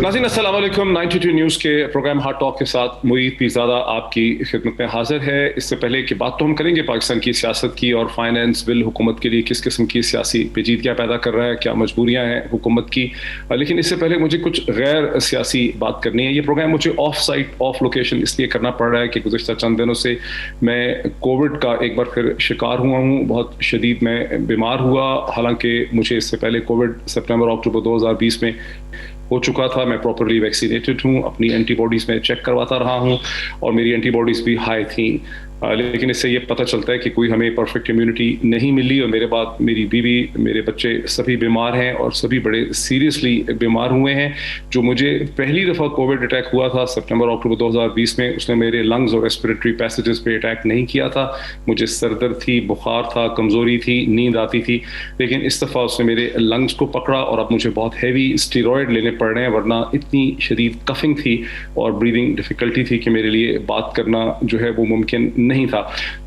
नाज़रीन अस्सलाम वालेकुम। 92 न्यूज़ के प्रोग्राम हार्ट टॉक के साथ मुईद पीरज़ादा आपकी खिदमत में हाजिर है। इससे पहले की बात तो हम करेंगे पाकिस्तान की सियासत की और फाइनेंस बिल हुकूमत के लिए किस किस्म की सियासी पेचीदगियाँ पैदा कर रहा है, क्या मजबूरियाँ हैं हुकूमत की। लेकिन इससे पहले मुझे कुछ गैर सियासी बात करनी है। ये प्रोग्राम मुझे ऑफ साइट ऑफ लोकेशन इसलिए करना पड़ रहा है कि गुज़श्ता चंद दिनों से मैं कोविड का एक बार फिर शिकार हुआ हूँ। बहुत शदीद मैं बीमार हुआ, हालांकि मुझे इससे पहले कोविड सितंबर अक्टूबर 2020 में हो चुका था। मैं प्रॉपरली वैक्सीनेटेड हूँ, अपनी एंटीबॉडीज़ में चेक करवाता रहा हूँ और मेरी एंटीबॉडीज़ भी हाई थी। लेकिन इससे ये पता चलता है कि कोई हमें परफेक्ट इम्यूनिटी नहीं मिली और मेरे बाद मेरी बीवी, मेरे बच्चे सभी बीमार हैं और सभी बड़े सीरियसली बीमार हुए हैं। जो मुझे पहली दफ़ा कोविड अटैक हुआ था सितंबर अक्टूबर 2020 में, उसने मेरे लंग्स और रेस्पिरेटरी पैसेजेस पे अटैक नहीं किया था। मुझे सरदर्द थी, बुखार था, कमज़ोरी थी, नींद आती थी। लेकिन इस दफ़ा उसने मेरे लंग्स को पकड़ा और अब मुझे बहुत हैवी स्टीरॉयड लेने पड़ रहे हैं, वरना इतनी शदीद कफिंग थी और ब्रीदिंग डिफ़िकल्टी थी कि मेरे लिए बात करना जो है वो मुमकिन नहीं था।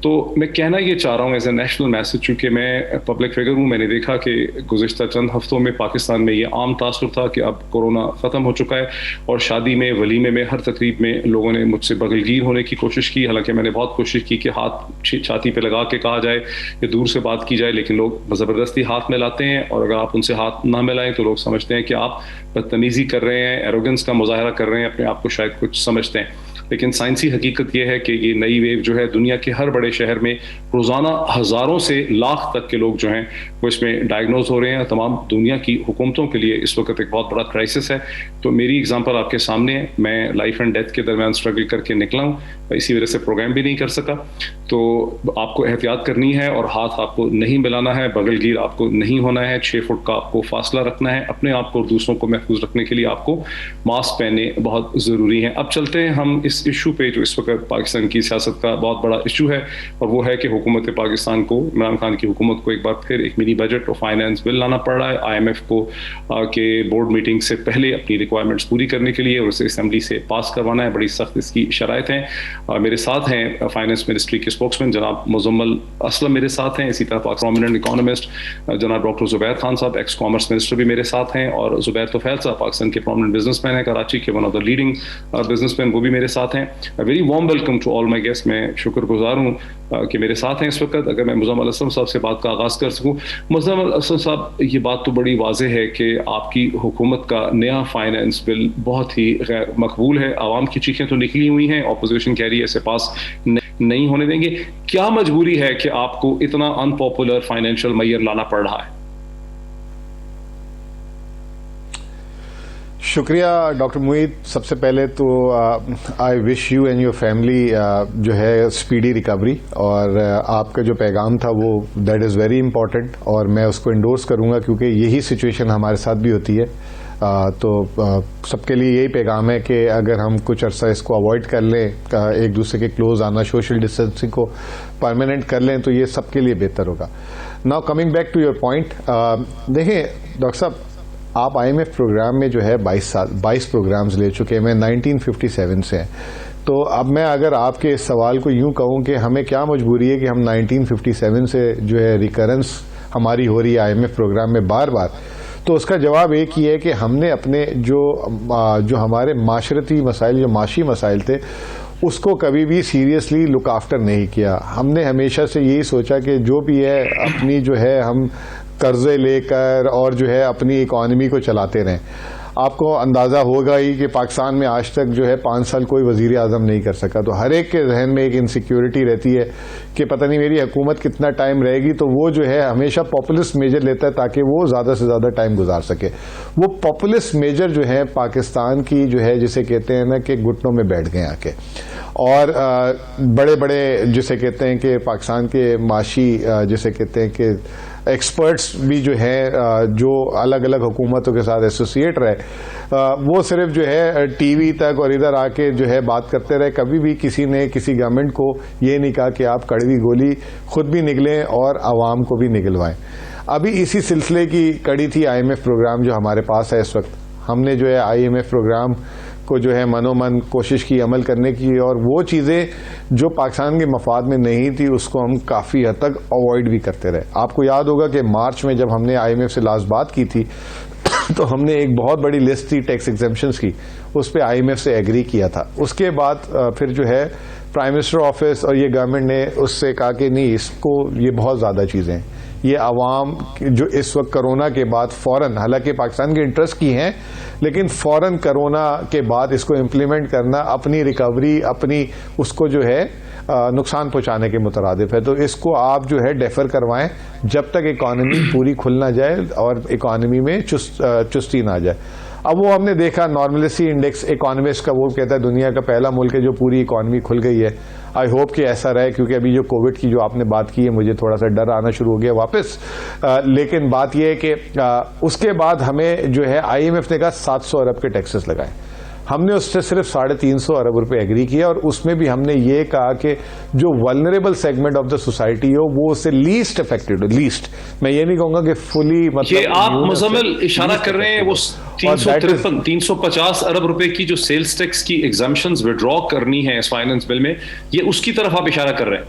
तो मैं कहना ये चाह रहा हूँ एज ए नेशनल मैसेज, चूँकि मैं पब्लिक फिगर हूँ, मैंने देखा कि गुज़श्ता चंद हफ्तों में पाकिस्तान में ये आम तासुर था कि अब कोरोना ख़त्म हो चुका है और शादी में, वलीमे में, हर तकरीब में लोगों ने मुझसे बगलगीर होने की कोशिश की। हालांकि मैंने बहुत कोशिश की कि हाथ छाती पर लगा के कहा जाए या दूर से बात की जाए, लेकिन लोग ज़बरदस्ती हाथ मिलाते हैं और अगर आप उनसे हाथ ना मिलाएं तो लोग समझते हैं कि आप बदतमीज़ी कर रहे हैं, एरोगेंस का मुजाहरा कर रहे हैं, अपने आप को शायद कुछ समझते हैं। लेकिन साइंसी हकीकत यह है कि ये नई वेव जो है दुनिया के हर बड़े शहर में रोज़ाना हज़ारों से लाख तक के लोग जो हैं वो इसमें डायग्नोज हो रहे हैं। तमाम दुनिया की हुकूमतों के लिए इस वक्त एक बहुत बड़ा क्राइसिस है। तो मेरी एग्जांपल आपके सामने है। मैं लाइफ एंड डेथ के दरमियान स्ट्रगल करके निकला हूँ, इसी वजह से प्रोग्राम भी नहीं कर सका। तो आपको एहतियात करनी है और हाथ आपको नहीं मिलाना है, बगलगीर आपको नहीं होना है, 6 फुट का आपको फासला रखना है। अपने आप को और दूसरों को महफूज रखने के लिए आपको मास्क पहने बहुत ज़रूरी है। अब चलते हैं हम इस इशू पे जो इस वक्त पाकिस्तान की सियासत का बहुत बड़ा इशू है, और वो है कि हुकूमत पाकिस्तान को, इमरान खान की हुकूमत को एक बार फिर एक मिनी बजट और फाइनेंस बिल लाना पड़ रहा है। IMF को के बोर्ड मीटिंग से पहले अपनी रिक्वायरमेंट्स पूरी करने के लिए और उसे असम्बली से पास करवाना है। बड़ी सख्त इसकी शराइत हैं। मेरे साथ हैं फाइनेंस मिनिस्ट्री के स्पोक्समैन जनाब मुजम्मल असलम मेरे साथ हैं। इसी तरह प्रोमिनेंट इकोनॉमिस्ट जनाब डॉक्टर जुबैर खान साहब, एक्स कॉमर्स मिनिस्टर भी मेरे साथ हैं, और जुबैर तोफैल साहब पाकिस्तान के प्रोमिनेंट बिजनेसमैन हैं, कराची के one of the leading businessman, वो भी मेरे साथ हैं। Very warm welcome to all my guest. मैं शुक्रगुजार हूँ कि मेरे साथ हैं इस वक्त। अगर मैं मुजम्मल असलम साहब से बात का आगाज़ कर सकूँ। मुजम्मल असलम साहब, ये बात तो बड़ी वाज़ेह है कि आपकी हुकूमत का नया फाइनेंस बिल बहुत ही गैर मकबूल है। आवाम की चीखें तो निकली हुई हैं, ऑपोजिशन कह रही है इसे पास नहीं होने देंगे। क्या मजबूरी है कि आपको इतना अनपॉपुलर फाइनेंशियल मेजर लाना पड़ रहा है? शुक्रिया डॉक्टर मुईद। सबसे पहले तो I wish you and your family जो है स्पीडी रिकवरी, और आपका जो पैगाम था वो दैट इज़ वेरी इंपॉर्टेंट और मैं उसको इंडोर्स करूंगा, क्योंकि यही सिचुएशन हमारे साथ भी होती है। तो सबके लिए यही पैगाम है कि अगर हम कुछ अर्सा इसको अवॉइड कर लें, एक दूसरे के क्लोज आना, सोशल डिस्टेंसिंग को परमानेंट कर लें, तो ये सबके लिए बेहतर होगा। Now coming back to your point, देखें डॉक्टर साहब, आप IMF प्रोग्राम में जो है 22 प्रोग्राम्स ले चुके हैं। मैं 1957 से हैं। तो अब मैं अगर आपके इस सवाल को यूं कहूं कि हमें क्या मजबूरी है कि हम 1957 से जो है रिकरेंस हमारी हो रही है IMF प्रोग्राम में बार बार, तो उसका जवाब एक ही है कि हमने अपने जो हमारे माशरती मसाइल, जो माशी मसाइल थे, उसको कभी भी सीरियसली लुक आफ्टर नहीं किया। हमने हमेशा से यही सोचा कि जो भी है अपनी जो है हम कर्जे लेकर और जो है अपनी इकॉनमी को चलाते रहें। आपको अंदाज़ा होगा ही कि पाकिस्तान में आज तक जो है 5 साल कोई वज़ीर आज़म नहीं कर सका, तो हर एक के जहन में एक इनसिक्योरिटी रहती है कि पता नहीं मेरी हुकूमत कितना टाइम रहेगी। तो वो जो है हमेशा पॉपुलिस्ट मेजर लेता है ताकि वो ज़्यादा से ज़्यादा टाइम गुजार सके। वो पॉपुलिस्ट मेजर जो है पाकिस्तान की जो है, जिसे कहते हैं ना कि घुटनों में बैठ गए आके, और बड़े बड़े जिसे कहते हैं कि पाकिस्तान के माशी जिसे कहते हैं कि एक्सपर्ट्स भी जो है जो अलग अलग हुकूमतों के साथ एसोसिएट रहे, वो सिर्फ जो है टीवी तक और इधर आके जो है बात करते रहे। कभी भी किसी ने किसी गवर्नमेंट को ये नहीं कहा कि आप कड़वी गोली खुद भी निकलें और आवाम को भी निकलवाएं। अभी इसी सिलसिले की कड़ी थी IMF प्रोग्राम जो हमारे पास है इस वक्त। हमने जो है IMF प्रोग्राम को जो है मनोमन कोशिश की अमल करने की, और वो चीज़ें जो पाकिस्तान के मफाद में नहीं थी उसको हम काफ़ी हद तक अवॉइड भी करते रहे। आपको याद होगा कि मार्च में जब हमने IMF से लास्ट बात की थी तो हमने एक बहुत बड़ी लिस्ट थी टैक्स एग्जेम्पशंस की, उस पर IMF से एग्री किया था। उसके बाद फिर जो है प्राइम मिनिस्टर ऑफिस और ये गवर्नमेंट ने उससे कहा कि नहीं, इसको ये बहुत ज़्यादा चीज़ें हैं, ये आवाम जो इस वक्त कोरोना के बाद फौरन, हालांकि पाकिस्तान के इंटरेस्ट की हैं, लेकिन फौरन कोरोना के बाद इसको इम्प्लीमेंट करना अपनी रिकवरी, अपनी उसको जो है नुकसान पहुंचाने के मुतरादिफ है। तो इसको आप जो है डेफर करवाएं जब तक इकॉनमी पूरी खुल ना जाए और इकॉनमी में चुस्ती ना जाए। अब वो हमने देखा नॉर्मलिसी इंडेक्स, इकोनॉमिस्ट का वो कहता है दुनिया का पहला मुल्क है जो पूरी इकॉनमी खुल गई है। आई होप कि ऐसा रहे, क्योंकि अभी जो कोविड की जो आपने बात की है मुझे थोड़ा सा डर आना शुरू हो गया वापस। लेकिन बात यह है कि उसके बाद हमें जो है IMF ने कहा 700 अरब के टैक्सेस लगाए, हमने उससे सिर्फ 350 अरब रुपए एग्री किया, और उसमें भी हमने ये कहा कि जो vulnerable segment of the society हो वो उससे लीस्ट अफेक्टेड हो। लीस्ट, मैं ये नहीं कहूंगा कि फुली, मतलब ये आप मुजम्मिल इशारा कर रहे हैं वो 350 अरब रुपए की जो सेल्स टैक्स की एग्जम्पशंस विड्रॉ करनी है इस फाइनेंस बिल में, ये उसकी तरफ आप इशारा कर रहे हैं?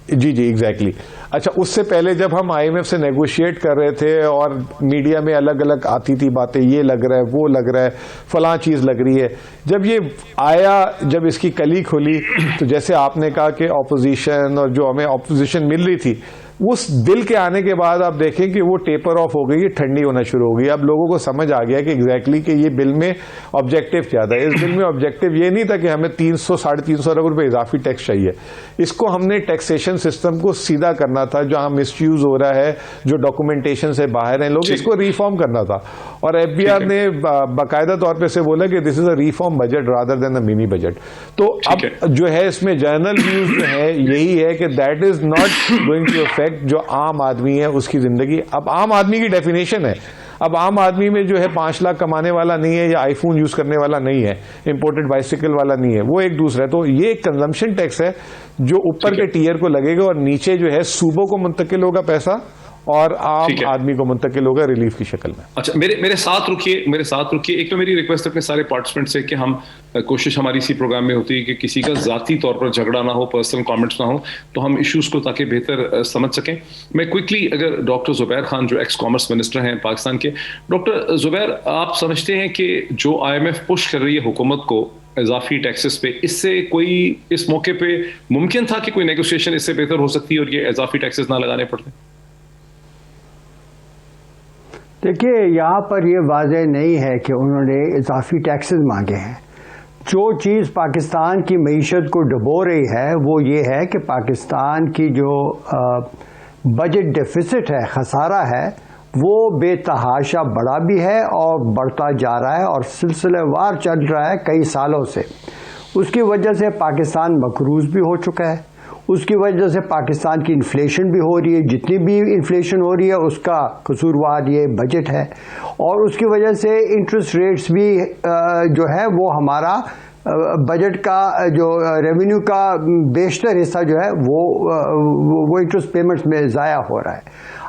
जी जी एग्जैक्टली। अच्छा, उससे पहले जब हम IMF से नेगोशिएट कर रहे थे और मीडिया में अलग अलग आती थी बातें, ये लग रहा है, वो लग रहा है, फलां चीज लग रही है, जब ये आया, जब इसकी कली खुली, तो जैसे आपने कहा कि ऑपोजिशन और जो हमें ऑपोजिशन मिल रही थी, उस बिल के आने के बाद आप देखें कि वो टेपर ऑफ हो गई, ठंडी होना शुरू हो गई। अब लोगों को समझ आ गया कि एग्जैक्टली कि ये बिल में ऑब्जेक्टिव क्या था। इस बिल में ऑब्जेक्टिव ये नहीं था कि हमें 300-350 अरब रुपए इजाफी टैक्स चाहिए, इसको हमने टैक्सेशन सिस्टम को सीधा करना था, जहां मिसयूज हो रहा है, जो डॉक्यूमेंटेशन से बाहर हैं लोग, इसको रिफॉर्म करना था। और FBR ने बाकायदा तौर पर से बोला कि this is a reform budget rather than a mini budget. तो अब जो है इसमें जर्नल व्यूज जो है यही है कि that is not going to affect जो आम आदमी है उसकी जिंदगी। अब आम आदमी की डेफिनेशन है, अब आम आदमी में जो है 5 लाख कमाने वाला नहीं है या आईफोन यूज करने वाला नहीं है, इंपोर्टेड बाइसिकल वाला नहीं है, वो एक दूसरा है। तो ये एक कंजम्पशन टैक्स है जो ऊपर के टीयर को लगेगा और नीचे जो है सूबों को मुंतकिल होगा पैसा और आम आदमी को मुंतकिल होगा रिलीफ की शक्ल में। अच्छा, मेरे साथ रुकिए। एक तो मेरी रिक्वेस्ट अपने सारे पार्टिसिपेंट से कि हम कोशिश हमारी इसी प्रोग्राम में होती है कि किसी का जाती तौर पर झगड़ा ना हो, पर्सनल कमेंट्स ना हो, तो हम इश्यूज को ताकि बेहतर समझ सकें। मैं क्विकली, अगर डॉक्टर जुबैर खान जो एक्स कॉमर्स मिनिस्टर हैं पाकिस्तान के, डॉक्टर जुबैर, आप समझते हैं कि जो IMF पुश कर रही है हुकूमत को इजाफी टैक्सेस पे, इससे कोई इस मौके पे मुमकिन था कि कोई नेगोशिएशन इससे बेहतर हो सकती है और ये इजाफी टैक्सेस ना लगाने पड़ते? देखिए, यहाँ पर ये वाज़ेह नहीं है कि उन्होंने इजाफी टैक्सेस मांगे हैं। जो चीज़ पाकिस्तान की मईशत को डुबो रही है वो ये है कि पाकिस्तान की जो बजट डेफिसिट है, खसारा है, वो बेतहाशा बड़ा भी है और बढ़ता जा रहा है और सिलसिलेवार चल रहा है कई सालों से। उसकी वजह से पाकिस्तान मकरूज़ भी हो चुका है, उसकी वजह से पाकिस्तान की इन्फ्लेशन भी हो रही है, जितनी भी इन्फ्लेशन हो रही है उसका कसूरवार ये बजट है, और उसकी वजह से इंटरेस्ट रेट्स भी जो है वो हमारा बजट का जो रेवेन्यू का बेशतर हिस्सा जो है वो इंटरेस्ट पेमेंट्स में ज़ाया हो रहा है।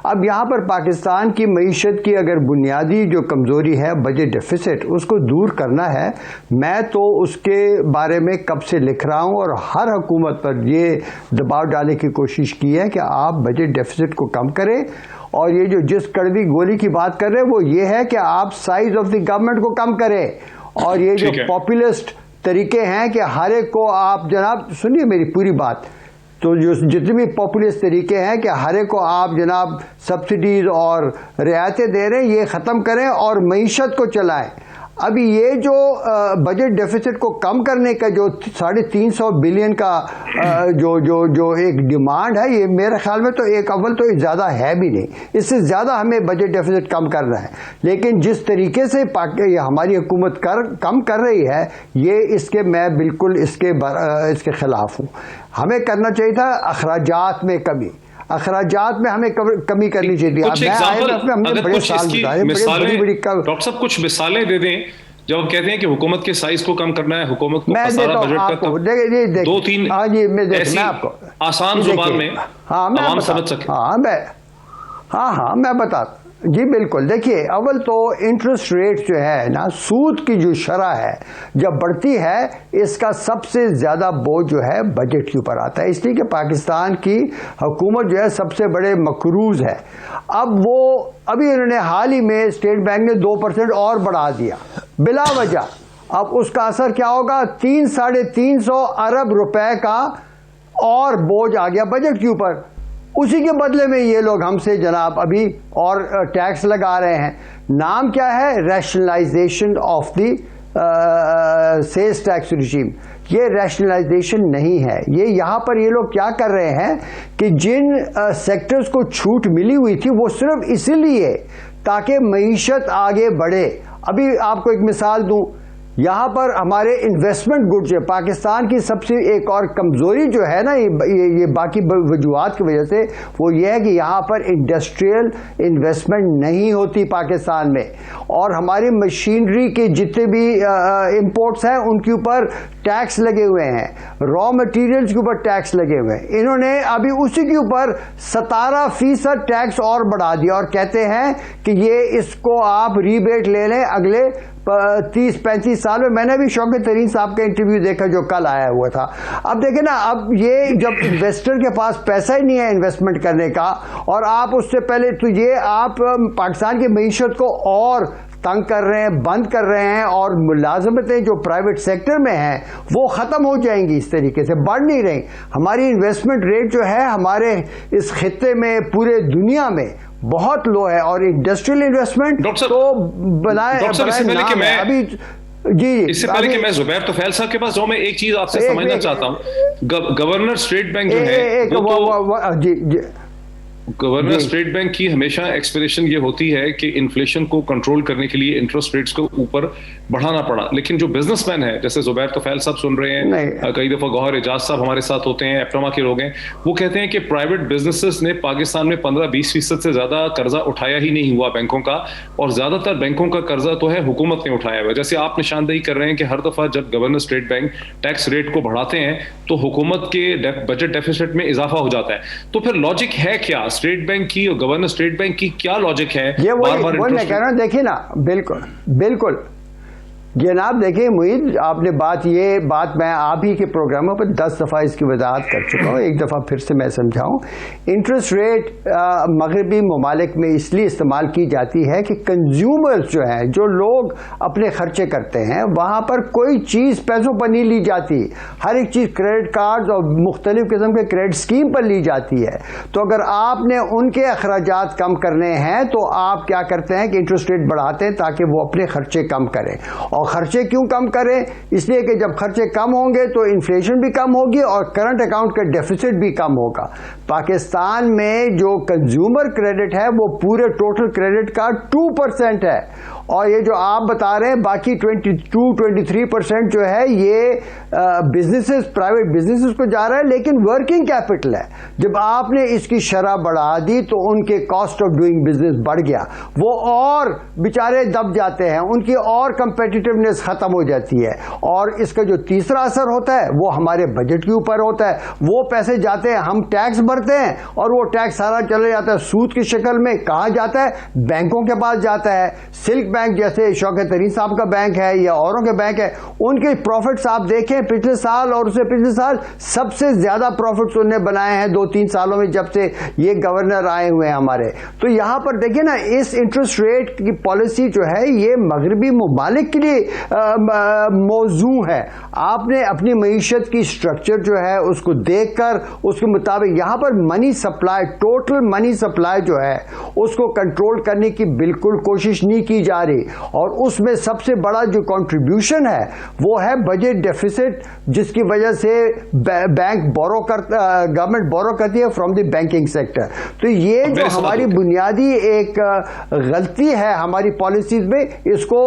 अब यहाँ पर पाकिस्तान की मईशत की अगर बुनियादी जो कमज़ोरी है बजट डेफिसिट, उसको दूर करना है। मैं तो उसके बारे में कब से लिख रहा हूँ और हर हुकूमत पर ये दबाव डालने की कोशिश की है कि आप बजट डेफिसिट को कम करें। और ये जो जिस कड़वी गोली की बात कर रहे हैं वो ये है कि आप साइज ऑफ द गवर्नमेंट को कम करें, और ये जो पॉपुलिस्ट तरीके हैं कि हर एक को आप, जनाब सुनिए मेरी पूरी बात, तो जो जितने भी पॉपुलिस्ट तरीके हैं कि हर एक को आप जनाब सब्सिडीज और रियायतें दे रहे हैं, ये ख़त्म करें और मईशत को चलाएं। अभी ये जो बजट डेफिसिट को कम करने का जो 350 बिलियन का जो एक डिमांड है, ये मेरे ख्याल में तो एक अव्वल तो ज़्यादा है भी नहीं, इससे ज़्यादा हमें बजट डेफिसिट कम करना है। लेकिन जिस तरीके से हमारी हुकूमत कम कर रही है, ये इसके मैं बिल्कुल इसके खिलाफ हूँ। हमें करना चाहिए था अखराजात में कमी, अखराजात में हमें कमी करनी चाहिए। हमने बड़े साल बताए, डॉक्टर साहब कुछ मिसालें दे दें जब हम कहते हैं कि हुकूमत के साइज को कम करना है, हुकूमत को खसारा बजट का 2-3 ऐसी आसान जुबान में आवाम समझ सके। मैं बता जी बिल्कुल, देखिए अव्वल तो इंटरेस्ट रेट जो है ना, सूद की जो शरह है जब बढ़ती है, इसका सबसे ज़्यादा बोझ जो है बजट के ऊपर आता है, इसलिए कि पाकिस्तान की हुकूमत जो है सबसे बड़े मकरूज है। अब वो अभी इन्होंने हाल ही में स्टेट बैंक ने 2% और बढ़ा दिया बिला वजह। अब उसका असर क्या होगा? 300-350 अरब रुपए का और बोझ आ गया बजट के ऊपर। उसी के बदले में ये लोग हमसे जनाब अभी और टैक्स लगा रहे हैं। नाम क्या है? Rationalisation of the sales tax regime. ये रैशनलाइजेशन नहीं है। ये यहाँ पर ये लोग क्या कर रहे हैं कि जिन सेक्टर्स को छूट मिली हुई थी वो सिर्फ इसीलिए ताकि मईशत आगे बढ़े। अभी आपको एक मिसाल दूं, यहाँ पर हमारे इन्वेस्टमेंट गुड्स है, पाकिस्तान की सबसे एक और कमजोरी जो है ना, ये बाकी वजूहात की वजह से, वो ये है कि यहाँ पर इंडस्ट्रियल इन्वेस्टमेंट नहीं होती पाकिस्तान में, और हमारी मशीनरी के जितने भी इंपोर्ट्स हैं उनके ऊपर टैक्स लगे हुए हैं, रॉ मटेरियल्स के ऊपर टैक्स लगे हुए हैं। इन्होंने अभी उसी के ऊपर 17% टैक्स और बढ़ा दिया और कहते हैं कि ये इसको आप रीबेट ले लें अगले 30-35 साल में। मैंने भी शौकत तरीन साहब का इंटरव्यू देखा जो कल आया हुआ था। अब देखें ना, अब ये जब इन्वेस्टर के पास पैसा ही नहीं है इन्वेस्टमेंट करने का, और आप उससे पहले तो ये आप पाकिस्तान की मईशत को और तंग कर रहे हैं, बंद कर रहे हैं, और मुलाजमतें जो प्राइवेट सेक्टर में हैं वो ख़त्म हो जाएंगी, इस तरीके से बढ़ नहीं रही। हमारी इन्वेस्टमेंट रेट जो है हमारे इस खित्ते में, पूरे दुनिया में बहुत लो है, और इंडस्ट्रियल इन्वेस्टमेंट तो बनाए इससे पहले कि मैं अभी जी इससे पहले कि मैं जुबैर तुफैल साहब के पास जाऊं, मैं एक चीज आपसे समझना चाहता हूं। गवर्नर स्टेट बैंक जो है जी गवर्नर स्टेट बैंक की हमेशा एक्सपेक्टेशन ये होती है कि इन्फ्लेशन को कंट्रोल करने के लिए इंटरेस्ट रेट्स को ऊपर बढ़ाना पड़ा, लेकिन जो बिजनेसमैन है, जैसे जुबैर तुफैल साहब सुन रहे हैं, कई दफा गौहर एजाज साहब हमारे साथ होते हैं, एप्टोमा के लोग हैं, वो कहते हैं कि प्राइवेट बिजनेसेस ने पाकिस्तान में 15-20% से ज्यादा कर्जा उठाया ही नहीं हुआ बैंकों का, और ज्यादातर बैंकों का कर्जा तो है हुकूमत ने उठाया हुआ। जैसे आप निशानदेही कर रहे हैं कि हर दफा जब governor State bank tax rate को बढ़ाते हैं तो हुकूमत के बजट डेफिसिट में इजाफा हो जाता है। तो फिर लॉजिक है क्या स्टेट बैंक की और गवर्नर स्टेट बैंक की? क्या लॉजिक है? ये वही मैं कह रहा हूं, देखिए ना, बिल्कुल बिल्कुल जनाब, देखिए मुईद, आपने ये बात मैं आप ही के प्रोग्रामों पर 10 दफ़ा इसकी वजाहत कर चुका हूँ, एक दफ़ा फिर से मैं समझाऊं। इंटरेस्ट रेट मगरबी ममालिक में इसलिए इस्तेमाल की जाती है कि कंज्यूमर्स जो हैं, जो लोग अपने खर्चे करते हैं, वहाँ पर कोई चीज़ पैसों पर नहीं ली जाती। हर एक चीज़ क्रेडिट कार्ड और मुख्तलिफ किस्म के क्रेडिट स्कीम पर ली जाती है। तो अगर आपने उनके अखराजात कम करने हैं तो आप क्या करते हैं कि इंटरेस्ट रेट बढ़ाते हैं ताकि वो अपने खर्चे कम करें। और खर्चे क्यों कम करें? इसलिए कि जब खर्चे कम होंगे तो इन्फ्लेशन भी कम होगी और करंट अकाउंट का डेफिसिट भी कम होगा। पाकिस्तान में जो कंज्यूमर क्रेडिट है वो पूरे टोटल क्रेडिट का 2% है, और ये जो आप बता रहे हैं बाकी 22-23% जो है ये बिजनेसेस, प्राइवेट बिजनेसेस को जा रहा है, लेकिन वर्किंग कैपिटल है। जब आपने इसकी शरह बढ़ा दी तो उनके कॉस्ट ऑफ डूइंग बिजनेस बढ़ गया, वो और बेचारे दब जाते हैं, उनकी और कंपेटिटिवनेस खत्म हो जाती है। और इसका जो तीसरा असर होता है वो हमारे बजट के ऊपर होता है। वो पैसे जाते हैं, हम टैक्स भरते हैं और वो टैक्स सारा चले जाता है सूद की शक्ल में। कहाँ जाता है? बैंकों के पास जाता है। सिल्क बैंक जैसे शौकत तरीन साहब का बैंक है या औरों के बैंक है, उनके प्रॉफिट्स आप देखें पिछले साल और उससे पिछले साल सबसे ज्यादा प्रॉफिट्स उन्होंने बनाए हैं 2-3 सालों में जब से ये गवर्नर आए हुए हैं हमारे। तो यहां पर देखिए ना, इस इंटरेस्ट रेट की पॉलिसी जो है ये मगरबी ममालिक के लिए मौजू है। आपने अपनी मईशत की स्ट्रक्चर जो है उसको देखकर उसके मुताबिक यहां पर money supply, total money supply जो है उसको कंट्रोल करने की बिल्कुल कोशिश नहीं की जा रही। और उसमें सबसे बड़ा जो कंट्रीब्यूशन है वो है बजट डेफिसिट, जिसकी वजह से बैंक बोरो करता, गवर्नमेंट बोरो करती है फ्रॉम द बैंकिंग सेक्टर। तो ये जो हमारी बुनियादी एक गलती है हमारी पॉलिसीज में, इसको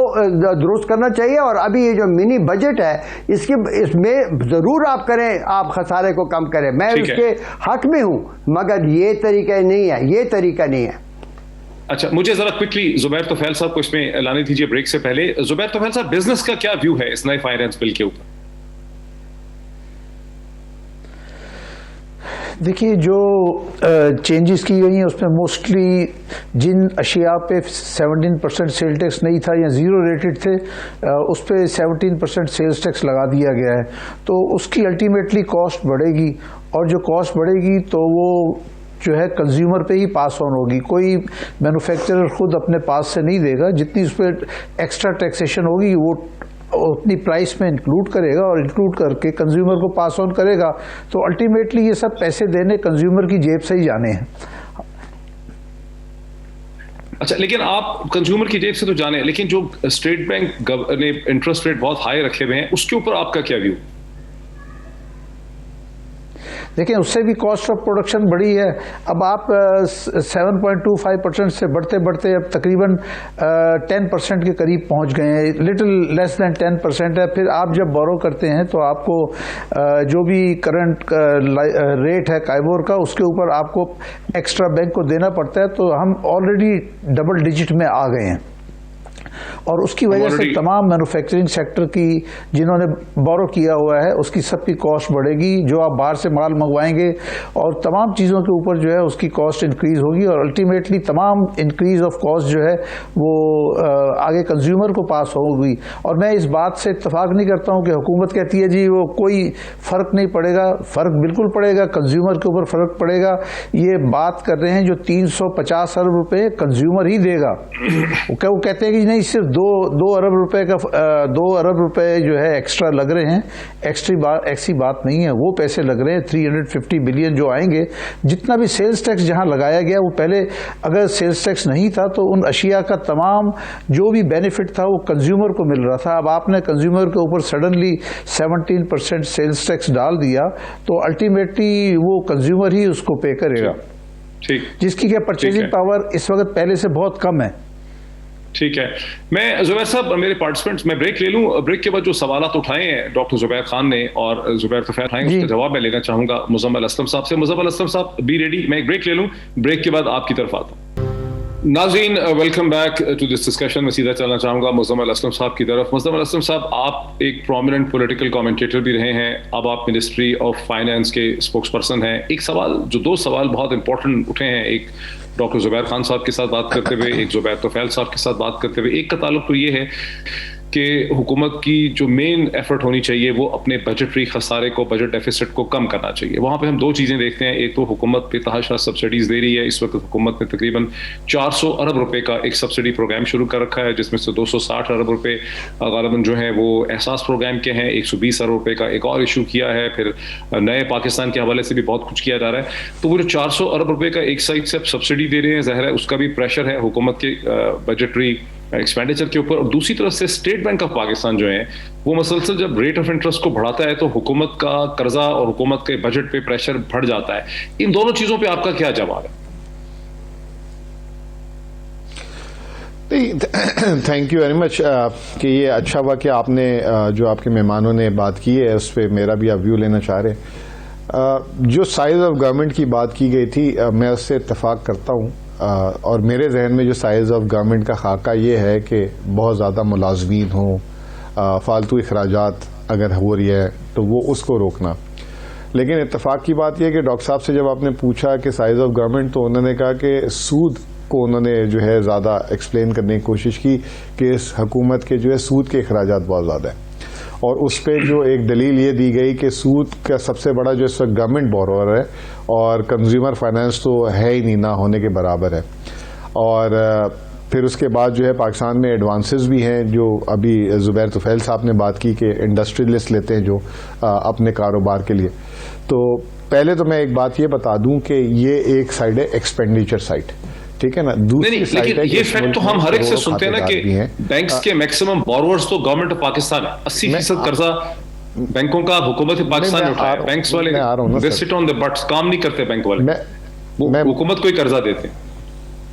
दुरुस्त करना चाहिए। और अभी ये जो मिनी बजट है इसमें जरूर आप करें, आप खसारे को कम करें, मैं उसके हक में हूं, मगर ये तरीका नहीं है, ये तरीका नहीं है। अच्छा, मुझे जरा क्विकली जुबैर तुफैल साहब को इसमें लाने दीजिए ब्रेक से पहले। जुबैर तुफैल साहब, बिजनेस का क्या व्यू है इस नए फाइनेंस बिल के ऊपर? देखिए, जो चेंजेस की गई हैं उसमें मोस्टली जिन अशिया पे 17% सेल टैक्स नहीं था या ज़ीरो रेटेड थे, उस पर 17% सेल्स टैक्स लगा दिया गया है। तो उसकी अल्टीमेटली कॉस्ट बढ़ेगी, और जो कॉस्ट बढ़ेगी तो वो जो है कंज्यूमर पे ही पास ऑन होगी। कोई मैन्युफैक्चरर खुद अपने पास से नहीं देगा, जितनी उस पर एक्स्ट्रा टैक्सेशन होगी वो उतनी प्राइस में इंक्लूड करेगा, और इंक्लूड करके कंज्यूमर को पास ऑन करेगा। तो अल्टीमेटली ये सब पैसे देने कंज्यूमर की जेब से ही जाने हैं। अच्छा, लेकिन आप कंज्यूमर की जेब से तो जाने, लेकिन जो स्टेट बैंक ने इंटरेस्ट रेट बहुत हाई रखे हुए हैं, उसके ऊपर आपका क्या व्यू? देखिए, उससे भी कॉस्ट ऑफ प्रोडक्शन बढ़ी है। अब आप 7.25% से बढ़ते बढ़ते अब तकरीबन 10% के करीब पहुंच गए हैं। लिटिल लेस देन 10% है। फिर आप जब बोरो करते हैं तो आपको जो भी करंट रेट है काइबोर का, उसके ऊपर आपको एक्स्ट्रा बैंक को देना पड़ता है। तो हम ऑलरेडी डबल डिजिट में आ गए हैं, और उसकी वजह से तमाम मैन्युफैक्चरिंग सेक्टर की जिन्होंने बोरो किया हुआ है उसकी सबकी कॉस्ट बढ़ेगी। जो आप बाहर से माल मंगवाएंगे और तमाम चीज़ों के ऊपर जो है उसकी कॉस्ट इंक्रीज होगी, और अल्टीमेटली तमाम इंक्रीज ऑफ कॉस्ट जो है वो आगे कंज्यूमर को पास होगी। और मैं इस बात से इत्तेफाक नहीं करता हूँ कि हुकूमत कहती है जी वो कोई फ़र्क नहीं पड़ेगा। फ़र्क बिल्कुल पड़ेगा, कंज्यूमर के ऊपर फ़र्क पड़ेगा। ये बात कर रहे हैं जो 350 अरब रुपये कंज्यूमर ही देगा। वो कहते हैं कि नहीं, सिर्फ 2 अरब रुपए का 2 अरब रुपए जो है एक्स्ट्रा लग रहे हैं। ऐसी बात नहीं है, वो पैसे लग रहे हैं 350 बिलियन जो आएंगे। जितना भी सेल्स टैक्स जहां लगाया गया, वो पहले अगर सेल्स टैक्स नहीं था तो उन अशिया का तमाम जो भी बेनिफिट था वो कंज्यूमर को मिल रहा था। अब आपने कंज्यूमर के ऊपर सडनली 17% सेल्स टैक्स डाल दिया, तो अल्टीमेटली वो कंज्यूमर ही उसको पे करेगा, जिसकी क्या परचेजिंग पावर इस वक्त पहले से बहुत कम है। ठीक है, मैं जुबैर साहब, मेरे पार्टिसिपेंट्स, मैं ब्रेक ले लूं। ब्रेक के बाद जो सवालात उठाए हैं डॉक्टर जुबैर खान ने और जुबैर तुफैल उठाए, उसका जवाब मैं लेना चाहूंगा मुज़म्मिल असलम साहब से। मुज़म्मिल असलम साहब, बी रेडी। मैं एक ब्रेक ले लूं, ब्रेक के बाद आपकी तरफ आता हूं। नाज़रीन, welcome back to this discussion. मैं सीधा चलना चाहूंगा मुज़म्मिल असलम साहब की तरफ। मुज़म्मिल असलम साहब, आप एक प्रोमिनेंट पॉलिटिकल कमेंटेटर भी रहे हैं, अब आप मिनिस्ट्री ऑफ फाइनेंस के स्पोक्स पर्सन हैं। एक सवाल, जो 2 सवाल बहुत इंपॉर्टेंट उठे हैं, एक डॉक्टर जुबैर खान साहब के साथ बात करते हुए, एक जुबैर तुफैल साहब के साथ बात करते हुए। एक का ताल्लुक तो ये है कि हुकूमत की जो मेन एफर्ट होनी चाहिए वो अपने बजटरी खसारे को, बजट डेफिसिट को कम करना चाहिए। वहाँ पे हम 2 चीज़ें देखते हैं। एक तो हुकूमत बेतहाशा सब्सिडीज़ दे रही है। इस वक्त हुकूमत ने तकरीबन 400 अरब रुपए का एक सब्सिडी प्रोग्राम शुरू कर रखा है, जिसमें से 260 अरब रुपए गालिबन जो है वो एहसास प्रोग्राम के हैं। 120 अरब रुपए का एक और इशू किया है। फिर नए पाकिस्तान के हवाले से भी बहुत कुछ किया जा रहा है। तो वो जो 400 अरब रुपए का एक साइड से आप सब्सिडी दे रहे हैं, ज़ाहिर है उसका भी प्रेशर है हुकूमत के बजटरी एक्सपेंडिचर के ऊपर। और दूसरी तरफ से स्टेट बैंक ऑफ पाकिस्तान जो है वो मसलसल जब रेट ऑफ इंटरेस्ट को बढ़ाता है तो हुकूमत का कर्जा और हुकूमत के बजट पे प्रेशर बढ़ जाता है। इन दोनों चीजों पे आपका क्या जवाब है? थैंक यू वेरी मच कि ये अच्छा हुआ कि आपने जो आपके मेहमानों ने बात की है उस पर मेरा भी आप व्यू लेना चाह रहे हैं। जो साइज ऑफ गवर्नमेंट की बात की गई थी, मैं उससे इत्तेफाक करता हूँ, और मेरे जहन में जो साइज ऑफ गवर्नमेंट का खाका ये है कि बहुत ज़्यादा मुलाजमीन हो, फालतू अखराजात अगर हो रही है तो वो उसको रोकना। लेकिन इत्तेफाक की बात यह है कि डॉक्टर साहब से जब आपने पूछा कि साइज ऑफ गवर्नमेंट, तो उन्होंने कहा कि सूद को उन्होंने जो है ज़्यादा एक्सप्लेन करने की कोशिश की कि इस हुकूमत के जो है सूद के अखराजात बहुत ज़्यादा है, और उस पर जो एक दलील ये दी गई कि सूद का सबसे बड़ा जो इस वक्त गवर्नमेंट बोरोवर है और कंज्यूमर फाइनेंस तो है ही नहीं, ना होने के बराबर है। और फिर उसके बाद जो है पाकिस्तान में एडवांसेस भी हैं, जो अभी जुबैर तुफैल साहब ने बात की कि इंडस्ट्रियलिस्ट लेते हैं जो अपने कारोबार के लिए। तो पहले तो मैं एक बात ये बता दूं कि ये एक साइड है एक्सपेंडिचर साइड, ठीक है ना। दूसरी साइड है, ये फैक्ट तो हम हर एक से सुनते हैं ना कि बैंक्स के मैक्सिमम बोरोवर्स तो गवर्नमेंट ऑफ पाकिस्तान है। 80% कर्जा बैंकों का हुकूमत पाकिस्तान ने उठाया। बैंक्स वाले they sit on the butts, काम नहीं करते बैंक वाले, हुकूमत को ही कर्जा देते हैं।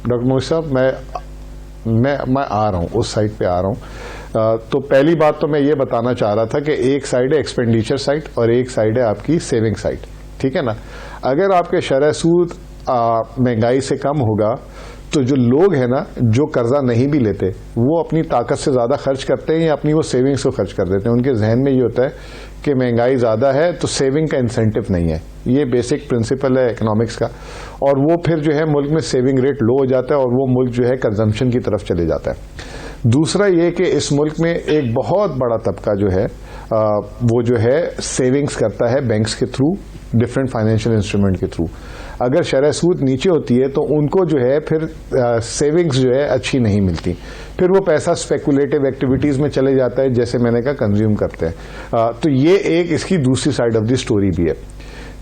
डॉक्टर मोहित साहब, मैं आ रहा हूँ, उस साइड पे आ रहा हूँ। तो पहली बात तो मैं ये बताना चाह रहा था कि एक साइड है एक्सपेंडिचर साइड और एक साइड है आपकी सेविंग साइड, ठीक है ना। अगर आपके शरह सूद महंगाई से कम होगा तो जो लोग हैं ना, जो कर्जा नहीं भी लेते, वो अपनी ताकत से ज्यादा खर्च करते हैं या अपनी वो सेविंग्स को खर्च कर देते हैं। उनके जहन में ये होता है कि महंगाई ज़्यादा है तो सेविंग का इंसेंटिव नहीं है। ये बेसिक प्रिंसिपल है इकोनॉमिक्स का, और वो फिर जो है मुल्क में सेविंग रेट लो हो जाता है और वो मुल्क जो है कंजम्पशन की तरफ चले जाता है। दूसरा ये कि इस मुल्क में एक बहुत बड़ा तबका जो है वो जो है सेविंग्स करता है बैंक्स के थ्रू, डिफरेंट फाइनेंशियल इंस्ट्रूमेंट के थ्रू। अगर शरह सूद नीचे होती है तो उनको जो है फिर सेविंग्स जो है अच्छी नहीं मिलती, फिर वो पैसा स्पेकुलेटिव एक्टिविटीज में चले जाता है, जैसे मैंने कहा कंज्यूम करते हैं। तो ये एक इसकी दूसरी साइड ऑफ द स्टोरी भी है।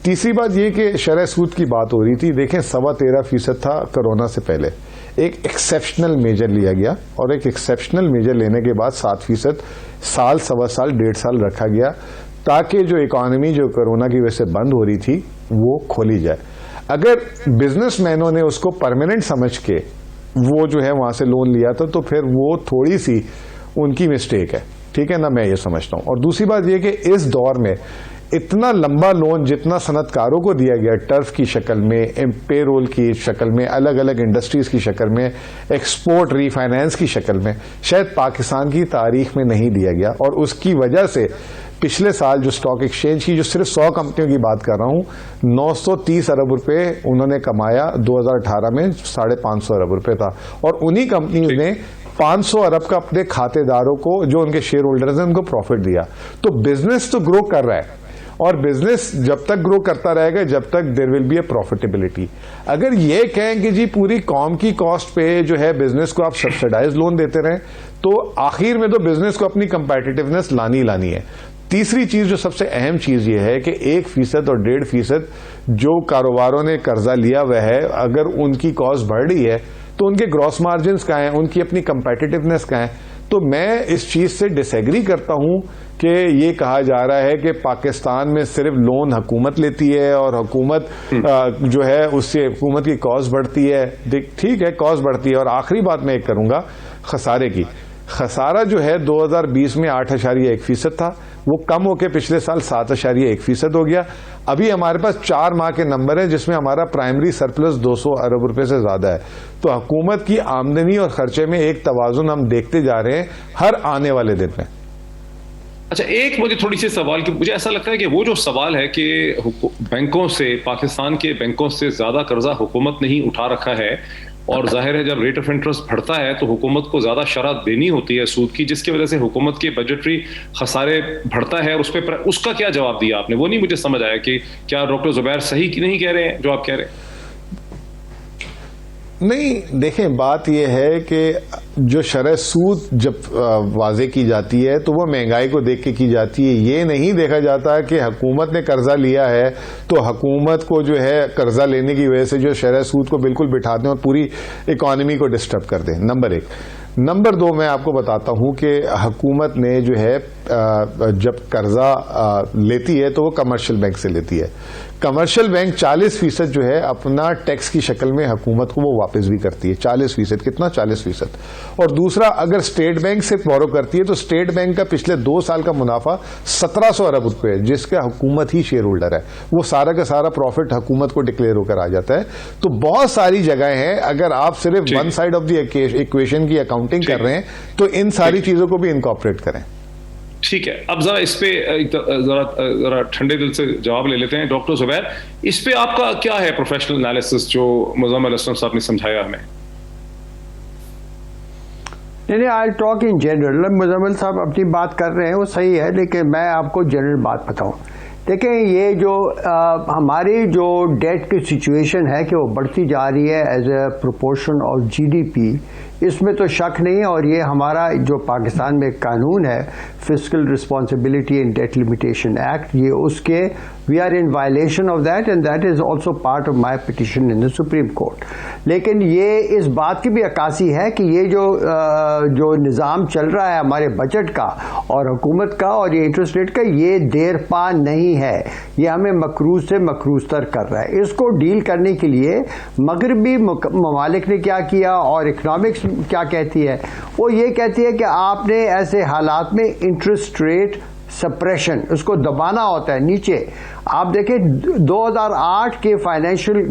तीसरी बात ये कि शरह सूद की बात हो रही थी, देखें 13.25% था कोरोना से पहले, एक एक्सेप्शनल मेजर लिया गया और एक एक्सेप्शनल मेजर लेने के बाद 7% साल, सवा साल, 1.5 साल रखा गया ताकि जो इकोनॉमी जो कोरोना की वजह से बंद हो रही थी वो खोली जाए। अगर बिजनेसमैनों ने उसको परमानेंट समझ के वो जो है वहां से लोन लिया था तो फिर वो थोड़ी सी उनकी मिस्टेक है, ठीक है ना, मैं ये समझता हूं। और दूसरी बात ये कि इस दौर में इतना लंबा लोन जितना सनतकारों को दिया गया टर्फ की शक्ल में, पेरोल की शक्ल में, अलग अलग इंडस्ट्रीज की शक्ल में, एक्सपोर्ट रीफाइनेंस की शक्ल में, शायद पाकिस्तान की तारीख में नहीं दिया गया। और उसकी वजह से पिछले साल जो स्टॉक एक्सचेंज की, जो सिर्फ 100 कंपनियों की बात कर रहा हूं, 930 अरब रुपए उन्होंने कमाया 2018 में, 550 अरब रुपए था। और उन्हीं कंपनियों ने 500 अरब का अपने खातेदारों को, जो उनके शेयर होल्डर्स हैं, उनको प्रॉफिट दिया। तो बिजनेस तो ग्रो कर रहा है और बिजनेस जब तक ग्रो करता रहेगा जब तक there will be a profitability. अगर ये कहें कि जी पूरी कॉम की कॉस्ट पे जो है बिजनेस को आप सब्सिडाइज लोन देते रहें तो आखिर में तो बिजनेस को अपनी कंपेटिटिवनेस लानी है। तीसरी चीज जो सबसे अहम चीज ये है कि 1% और 1.5% जो कारोबारों ने कर्जा लिया हुआ है, अगर उनकी कॉस्ट बढ़ रही है तो उनके ग्रॉस मार्जिन कहाँ हैं, उनकी अपनी कंपेटिटिवनेस कहाँ है। तो मैं इस चीज से डिसएग्री करता हूं कि ये कहा जा रहा है कि पाकिस्तान में सिर्फ लोन हुकूमत लेती है और हुकूमत जो है उससे हुकूमत की कॉस्ट बढ़ती है। ठीक है, कॉस्ट बढ़ती है। और आखिरी बात मैं एक करूंगा खसारे की। खसारा जो है 2020 में 8.1% था, वो कम होकर पिछले साल 7.1% हो गया। अभी हमारे पास 4 माह के नंबर है जिसमें हमारा प्राइमरी सरप्लस 200 अरब रुपए से ज्यादा है। तो हुकूमत की आमदनी और खर्चे में एक तवाजुन हम देखते जा रहे हैं हर आने वाले दिन में। अच्छा, एक मुझे थोड़ी सी सवाल की, मुझे ऐसा लगता है कि वो जो सवाल है कि बैंकों से, पाकिस्तान के बैंकों से ज्यादा कर्जा हुकूमत ने ही उठा रखा है, और जाहिर है जब रेट ऑफ इंटरेस्ट बढ़ता है तो हुकूमत को ज्यादा शरह देनी होती है सूद की, जिसकी वजह से हुकूमत के बजटरी खसारे बढ़ता है। और उसका क्या जवाब दिया आपने? वो नहीं मुझे समझ आया कि क्या डॉक्टर जुबैर सही की नहीं कह रहे हैं जो आप कह रहे हैं? नहीं, देखें बात यह है कि जो शरह सूद जब वाजे की जाती है तो वो महंगाई को देख के की जाती है। ये नहीं देखा जाता कि हुकूमत ने कर्जा लिया है तो हुकूमत को जो है कर्जा लेने की वजह से जो शरह सूद को बिल्कुल बिठा दें और पूरी इकोनॉमी को डिस्टर्ब कर दें, नंबर 1। नंबर 2, मैं आपको बताता हूं कि हुकूमत ने जो है जब कर्जा लेती है तो वो कमर्शियल बैंक से लेती है। कमर्शियल बैंक 40% जो है अपना टैक्स की शक्ल में हुकूमत को वो वापस भी करती है। 40%, कितना? 40%। और दूसरा, अगर स्टेट बैंक से बोरो करती है तो स्टेट बैंक का पिछले 2 साल का मुनाफा 1700 अरब रुपए है, जिसका हुकूमत ही शेयर होल्डर है। वो सारा का सारा प्रॉफिट हुकूमत को डिक्लेयर होकर आ जाता है। तो बहुत सारी जगह हैं, अगर आप सिर्फ one side of the equation की अकाउंटिंग कर रहे हैं तो इन सारी चीजों को भी इनकॉर्पोरेट करें। ठीक है, अब जरा इस पे जरा ठंडे दिल से जवाब ले लेते हैं। डॉक्टर जुबैर, इस पे आपका क्या है प्रोफेशनल एनालिसिस जो मुज़म्मिल असलम साहब ने समझाया हमें? नहीं, I talk in general. Muzammil साहब अपनी बात कर रहे हैं वो सही है, लेकिन मैं आपको जनरल बात बताऊं। देखें, ये जो हमारी जो डेट की सिचुएशन है कि वो बढ़ती जा रही है as a proportion of GDP, इसमें तो शक नहीं है। और ये हमारा जो पाकिस्तान में कानून है, fiscal responsibility and debt limitation act, ये उसके we are in violation of that and that is also part of my petition in the supreme court. लेकिन ये इस बात की भी अक्कासी है कि ये जो निज़ाम चल रहा है हमारे बजट का और हुकूमत का और ये इंटरेस्ट रेट का, ये देर पा नहीं है, ये हमें मकरूज से मकरूज तर कर रहा है। इसको डील करने के लिए मगरबी ममालिक ने क्या किया और इकनॉमिक्स क्या कहती है, वो ये कहती है कि आपने ऐसे हालात में इंटरेस्ट रेट सप्रेशन, उसको दबाना होता है नीचे। आप देखें 2008 के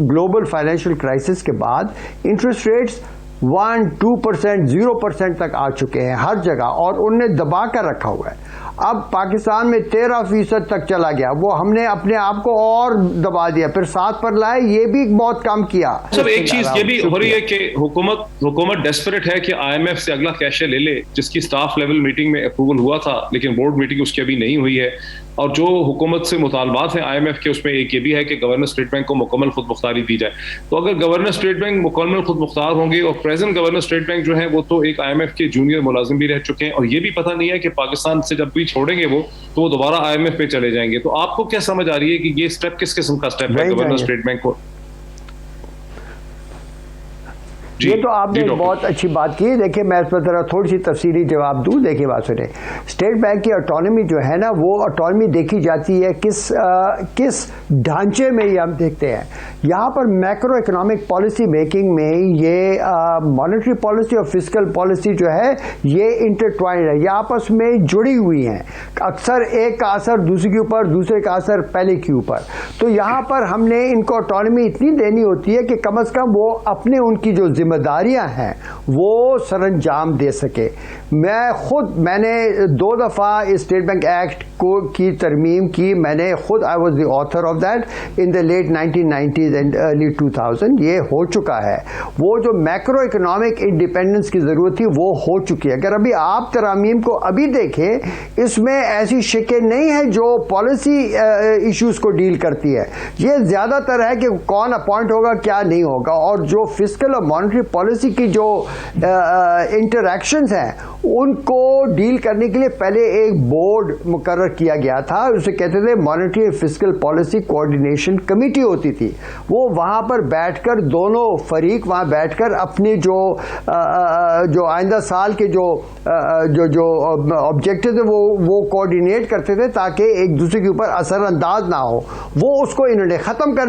ग्लोबल फाइनेंशियल क्राइसिस के बाद इंटरेस्ट रेट्स 1-2%, 0% तक आ चुके हैं हर जगह, और उनने दबा कर रखा हुआ है। अब पाकिस्तान में 13% तक चला गया, वो हमने अपने आप को और दबा दिया, फिर 7 पर लाए, ये भी बहुत कम किया। सर एक चीज ये भी हो रही है कि हुकूमत डेस्परेट है कि IMF से अगला कैशे ले ले, जिसकी स्टाफ लेवल मीटिंग में अप्रूवल हुआ था लेकिन बोर्ड मीटिंग उसकी अभी नहीं हुई है। और जो हुकूमत से मुतालबात हैं IMF के, उसमें एक ये भी है कि गवर्नर स्टेट बैंक को मुकम्मल खुद मुख्तारी दी जाए। तो अगर गवर्नर स्टेट बैंक मुकम्मल खुद मुख्तार होंगे, और प्रेजेंट गवर्नर स्टेट बैंक जो है वो तो एक IMF के जूनियर मुलाजिम भी रह चुके हैं, और ये भी पता नहीं है कि पाकिस्तान से जब भी छोड़ेंगे वो तो वो दोबारा IMF पे चले जाएंगे। तो आपको क्या समझ आ रही है कि ये स्टेप किस किस्म का स्टेप है गवर्नर स्टेट बैंक को? ये तो आपने बहुत अच्छी बात की। देखिए मैं इस पर जरा थोड़ी सी तफसीली जवाब दूं। देखिए बात सुने, स्टेट बैंक की ऑटोनॉमी जो है ना, वो ऑटोनॉमी देखी जाती है किस ढांचे में, ये हम देखते हैं। यहाँ पर मैक्रो इकोनॉमिक पॉलिसी मेकिंग में ये मॉनेटरी पॉलिसी और फिस्कल पॉलिसी जो है ये इंटरट्वाइंड है, ये आपस में जुड़ी हुई हैं। अक्सर एक का असर दूसरे के ऊपर, दूसरे का असर पहले के ऊपर। तो यहाँ पर हमने इनको ऑटोनॉमी इतनी देनी होती है कि कम से कम वो अपने उनकी जो जिम्मेदारियां हैं वो सरंजाम दे सके। मैंने 2 दफ़ा इस स्टेट बैंक एक्ट की तरमीम की, मैंने खुद I was the author of that in the late 1990s and early 2000। ये हो चुका है, वो जो मैक्रो इकोनॉमिक इंडिपेंडेंस की ज़रूरत थी वो हो चुकी है। अगर अभी आप तरमीम को अभी देखें, इसमें ऐसी शिकें नहीं है जो पॉलिसी इश्यूज़ को डील करती है। ये ज़्यादातर है कि कौन अपॉइंट होगा, क्या नहीं होगा, और जो फिस्कल और मॉनेटरी पॉलिसी की जो इंटरैक्शंस हैं उनको डील करने के लिए पहले एक बोर्ड मुकर्रर किया गया था, उसे कहते थे monetary fiscal policy coordination committee होती थी। वो वहाँ पर बैठकर दोनों फरीक वहाँ बैठकर अपने जो आइंदा साल के जो ऑब्जेक्टिव थे वो कोऑर्डिनेट करते थे ताकि एक दूसरे के ऊपर असरअंदाज ना हो। वो उसको इन्होंने ख़त्म कर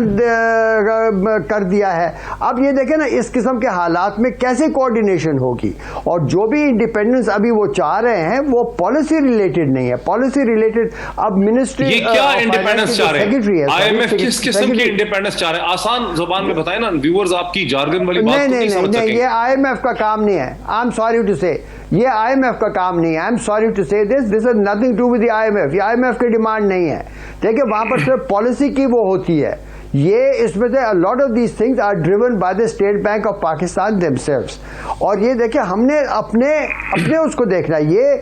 दिया है। अब ये देखें ना, इस किस्म के हालात में कैसे कोऑर्डिनेशन होगी, और जो भी इंडिपेंडेंस अभी वो चाह रहे हैं वो पॉलिसी रिलेटेड नहीं है। पॉलिसी रिलेटेड अब मिनिस्ट्री ये क्या इंडिपेंडेंस चाह रहे हैं? IMF किस किस्म की इंडिपेंडेंस चाह रहे हैं? आसान जुबान में बताएं ना, व्यूअर्स आपकी जार्गन वाली बात नहीं समझ सकेंगे। ये IMF का काम नहीं है। आई एम सॉरी टू से, ये IMF का काम नहीं है। I am sorry to say this is nothing to with the IMF। ये IMF की डिमांड नहीं है। देखिए वहां पर सिर्फ पॉलिसी की वो होती है। ये इसमें से a lot of these things are driven by the State Bank of Pakistan themselves। और ये देखिए हमने अपने उसको देखना, ये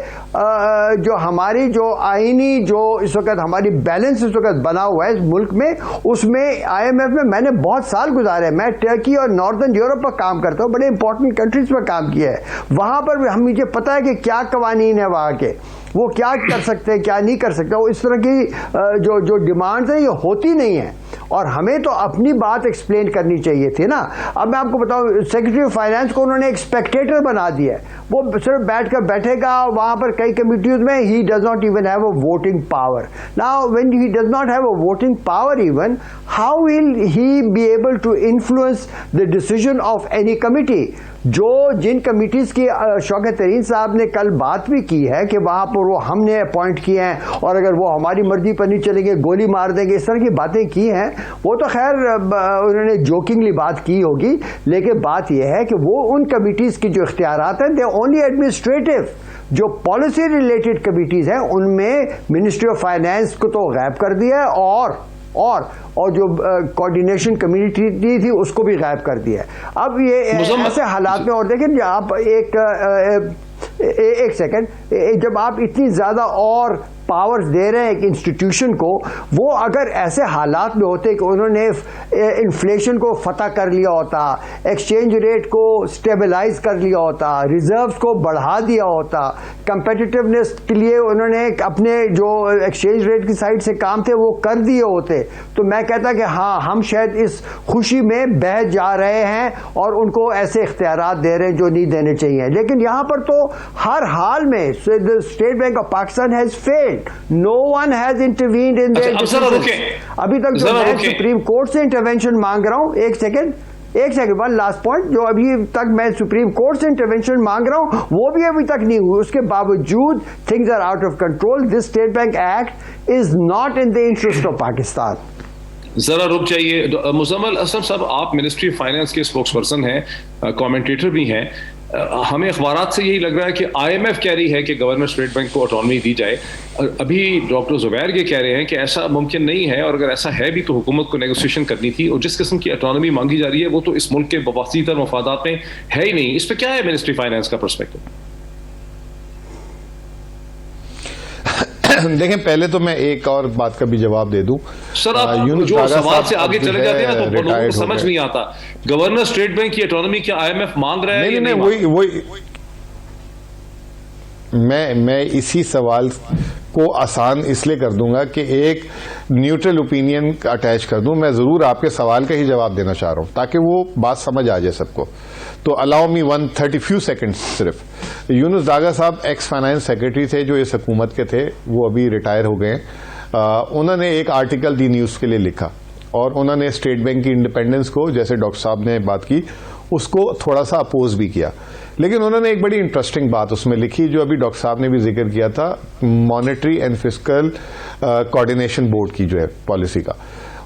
जो हमारी जो आईनी जो इस वक्त हमारी बैलेंस इस वक्त बना हुआ है इस मुल्क में, उसमें IMF में मैंने बहुत साल गुजारे। मैं टर्की और नॉर्दर्न यूरोप पर काम करता हूँ, बड़े इंपॉर्टेंट कंट्रीज पर काम किया है। वहाँ पर भी मुझे पता है कि क्या कवानीन है वहाँ के, वो क्या कर सकते हैं क्या नहीं कर सकते। वो इस तरह की जो डिमांड्स हैं ये होती नहीं है, और हमें तो अपनी बात एक्सप्लेन करनी चाहिए थी ना। अब मैं आपको बताऊं, सेक्रेटरी ऑफ फाइनेंस को उन्होंने एक स्पेक्टेटर बना दिया है। वो सिर्फ बैठेगा वहां पर कई कमिटीज में। He does not even have a voting power. Now when he does not have a voting power even, how will he be able to influence the decision of any committee? जिन committees की शौकत तरीन साहब ने कल बात भी की है कि वहां पर वो हमने अपॉइंट किए हैं, और अगर वो हमारी मर्जी पर नहीं चलेंगे गोली मार देंगे, इस तरह की बातें की हैं। वो तो खैर उन्होंने जोकिंगली बात की होगी, लेकिन बात यह है कि वो उन कमिटीज की जो इख्तियारात हैं दे ओनली एडमिनिस्ट्रेटिव। जो पॉलिसी रिलेटेड कमिटीज हैं उनमें मिनिस्ट्री ऑफ फाइनेंस को तो गायब कर दिया है, और जो कोऑर्डिनेशन कमेटी थी उसको भी गायब कर दिया है। अब ये ऐसे हालात में, और देखें आप एक सेकंड, जब आप इतनी ज्यादा और पावर्स दे रहे हैं एक इंस्टीट्यूशन को, वो अगर ऐसे हालात में होते कि उन्होंने इन्फ्लेशन को फतह कर लिया होता, एक्सचेंज रेट को स्टेबलाइज कर लिया होता, रिजर्व्स को बढ़ा दिया होता, कंपेटिटिवनेस के लिए उन्होंने अपने जो एक्सचेंज रेट की साइड से काम थे वो कर दिए होते, तो मैं कहता कि हाँ, हम शायद इस खुशी में बह जा रहे हैं और उनको ऐसे इख्तियारात दे रहे हैं जो नहीं देने चाहिए। लेकिन यहाँ पर तो हर हाल में the State Bank of Pakistan has failed. No one has intervened in their decisions। अभी तक जो मैं सुप्रीम कोर्ट से इंटरवेंशन मांग रहा हूं, एक सेकंड वन लास्ट पॉइंट, जो अभी तक मैं सुप्रीम कोर्ट से इंटरवेंशन मांग रहा हूं वो भी अभी तक नहीं हुई। उसके बावजूद things are out of control. This state bank act is not in the interest of Pakistan. जरा रुक जाइए मुजम्मल असलम साहब, आप मिनिस्ट्री ऑफ फाइनेंस के स्पोक्स पर्सन हैं, कमेंटेटर भी हैं। हमें अखबारात से यही लग रहा है कि IMF कह रही है कि गवर्नर स्टेट बैंक को ऑटोनॉमी दी जाए। अभी डॉक्टर जुबैर ये कह रहे हैं कि ऐसा मुमकिन नहीं है, और अगर ऐसा है भी तो हुकूमत को नेगोशिएशन करनी थी, और जिस किस्म की ऑटोनॉमी मांगी जा रही है वो तो इस मुल्क के वसीतर मफादात में है ही नहीं। इस पर क्या है मिनिस्ट्री फाइनेंस का पर्सपेक्टिव? देखें, पहले तो मैं एक और बात का भी जवाब दे दूं। सर, आप जो सवाल से आगे चले जाते हैं ना तो लोगों को समझ नहीं आता। गवर्नर स्टेट बैंक की ऑटोनॉमी क्या IMF मांग रहा है? नहीं, वही मैं इसी सवाल को आसान इसलिए कर दूंगा कि एक न्यूट्रल ओपिनियन अटैच कर दूं। मैं जरूर आपके सवाल का ही जवाब देना चाह रहा हूं ताकि वो बात समझ आ जाए सबको। तो अलाउ मी 130 फ्यू सेकंड्स सिर्फ। यूनुस दागा साहब एक्स फाइनेंस सेक्रेटरी थे जो इस हुकूमत के थे, वो अभी रिटायर हो गए। उन्होंने एक आर्टिकल दी न्यूज के लिए लिखा, और उन्होंने स्टेट बैंक की इंडिपेंडेंस को, जैसे डॉक्टर साहब ने बात की, उसको थोड़ा सा अपोज भी किया। लेकिन उन्होंने एक बड़ी इंटरेस्टिंग बात उसमें लिखी जो अभी डॉक्टर साहब ने भी जिक्र किया था, monetary and fiscal coordination board की जो है पॉलिसी का।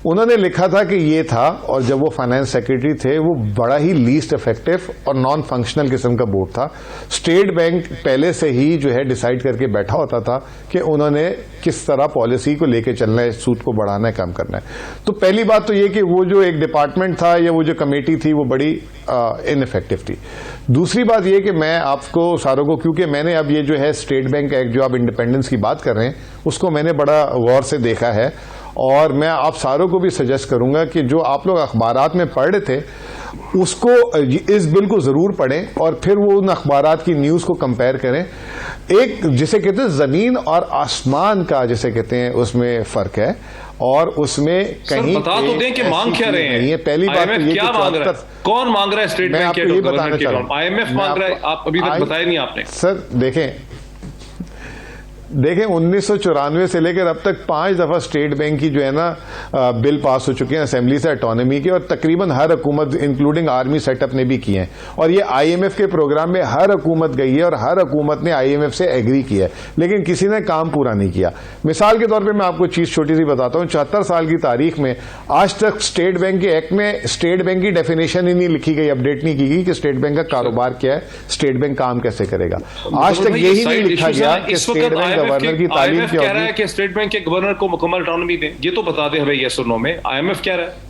उन्होंने लिखा था कि ये था, और जब वो फाइनेंस सेक्रेटरी थे वो बड़ा ही लीस्ट इफेक्टिव और नॉन फंक्शनल किस्म का बोर्ड था। स्टेट बैंक पहले से ही जो है डिसाइड करके बैठा होता था कि उन्होंने किस तरह पॉलिसी को लेके चलना है, सूद को बढ़ाना है, कम करना है। तो पहली बात तो ये कि वो जो एक डिपार्टमेंट था या वो जो कमेटी थी वो बड़ी इनइफेक्टिव थी। दूसरी बात ये कि मैं आपको सारों को, क्योंकि मैंने अब ये जो है स्टेट बैंक एक्ट जो आप इंडिपेंडेंस की बात कर रहे हैं उसको मैंने बड़ा गौर से देखा है, और मैं आप सारों को भी सजेस्ट करूंगा कि जो आप लोग अखबारात में पढ़ रहे थे उसको, इस बिल को जरूर पढ़ें और फिर वो उन अखबारात की न्यूज को कंपेयर करें। एक जिसे कहते हैं जमीन और आसमान का जिसे कहते हैं उसमें फर्क है, और उसमें कहीं बता तो दें कि मांग क्या रहे हैं। पहली बात तो ये क्या मांग रहा है, कौन मांग रहा है स्टेट बैंक के गवर्नर के अकाउंट? IMF मांग रहा है, आप अभी तक बताया नहीं आपने। सर देखें 1994 से लेकर अब तक 5 दफा स्टेट बैंक की जो है ना बिल पास हो चुके हैं असेंबली से ऑटोनॉमी के, और तकरीबन हर हुकूमत इंक्लूडिंग आर्मी सेटअप ने भी किए हैं, और ये IMF के प्रोग्राम में हर हुकूमत गई है और हर हुकूमत ने IMF से एग्री किया है, लेकिन किसी ने काम पूरा नहीं किया। मिसाल के तौर पर मैं आपको चीज छोटी सी बताता हूं, 74 साल की तारीख में आज तक स्टेट बैंक के एक्ट में स्टेट बैंक की डेफिनेशन ही नहीं लिखी गई, अपडेट नहीं की गई कि स्टेट बैंक का कारोबार क्या है, स्टेट बैंक काम कैसे करेगा। आज तक यही नहीं लिखा गया कि स्टेट बैंक गवर्नर की तालीम क्या कह रहा है कि स्टेट बैंक के गवर्नर को मुकम्मल ऑटोनॉमी दें। ये तो बता दें हमें यस और नो में IMF क्या रहा है?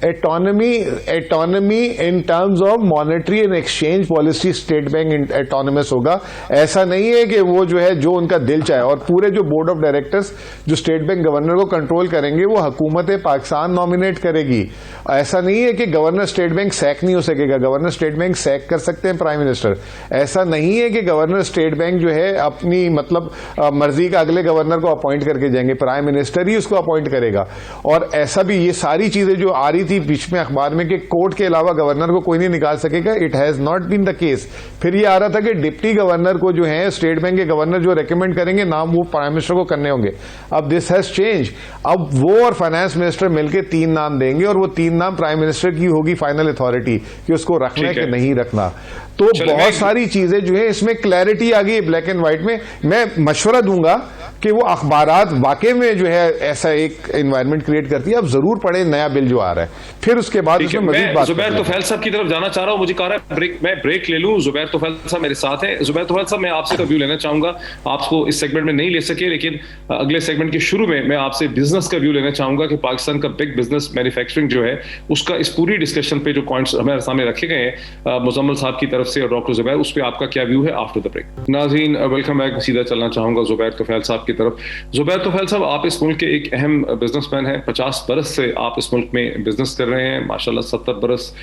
Autonomy in terms of monetary and exchange policy State Bank autonomous होगा। ऐसा नहीं है कि वो जो है जो उनका दिल चाहे, और पूरे जो बोर्ड ऑफ डायरेक्टर्स जो स्टेट बैंक गवर्नर को कंट्रोल करेंगे वो हुकूमत पाकिस्तान नॉमिनेट करेगी। ऐसा नहीं है कि गवर्नर स्टेट बैंक सैक नहीं हो सकेगा, गवर्नर स्टेट बैंक सैक कर सकते हैं प्राइम मिनिस्टर। ऐसा नहीं है कि गवर्नर स्टेट बैंक जो है अपनी मतलब मर्जी का अगले गवर्नर को अपॉइंट करके जाएंगे, प्राइम मिनिस्टर ही उसको अपॉइंट करेगा। और ऐसा भी ये सारी चीजें जो आ रही थी बीच में अखबार में कि कोर्ट के अलावा गवर्नर को कोई नहीं निकाल सकेगा, it has not been the case. फिर ये आ रहा था कि डिप्टी गवर्नर को जो है स्टेट बैंक के गवर्नर जो रेकमेंड करेंगे नाम वो प्राइम मिनिस्टर को करने होंगे। अब दिस हैज चेंज, अब वो और फाइनेंस मिनिस्टर मिलकर 3 नाम देंगे और वो 3 नाम प्राइम मिनिस्टर की होगी फाइनल अथॉरिटी कि उसको रखना है कि नहीं रखना। तो बहुत सारी चीजें जो है इसमें क्लैरिटी आ गई ब्लैक एंड व्हाइट में। मैं मशवरा दूंगा कि वो अखबारात वाकई में जो है ऐसा एक एनवायरनमेंट क्रिएट करती है। अब जरूर पढ़े नया बिल जो आ रहा है, फिर उसके बाद इसमें मजीद बात। जुबैर तुफैल साहब की तरफ जाना चाह रहा हूं, मुझे कह रहा है मैं ब्रेक ले लूं। जुबैर तुफैल साहब मेरे साथ हैं। जुबैर तुफैल साहब, मैं आपसे व्यू लेना चाहूंगा, आपको इस सेगमेंट में नहीं ले सके, लेकिन अगले सेगमेंट के शुरू में मैं आपसे बिजनेस का व्यू लेना चाहूंगा कि पाकिस्तान का बिग बिजनेस मैन्युफैक्चरिंग जो है उसका इस पूरी डिस्कशन पे जो पॉइंट्स हमारे सामने रखे गए हैं मुजम्मल साहब की तरफ से और डॉक्टर जुबैर, उस पर आपका क्या व्यू है आफ्टर द ब्रेक। नाज़रीन, वेलकम बैक। सीधा चलना चाहूंगा जुबैर तुफैल साहब की तरफ। जुबैर तुफैल साहब, आप इस मुल्क के एक अहम बिजनेसमैन हैं। 50 बरस से आप इस मुल्क में बिजनेस कर रहे हैं, माशाल्लाह 70 बरस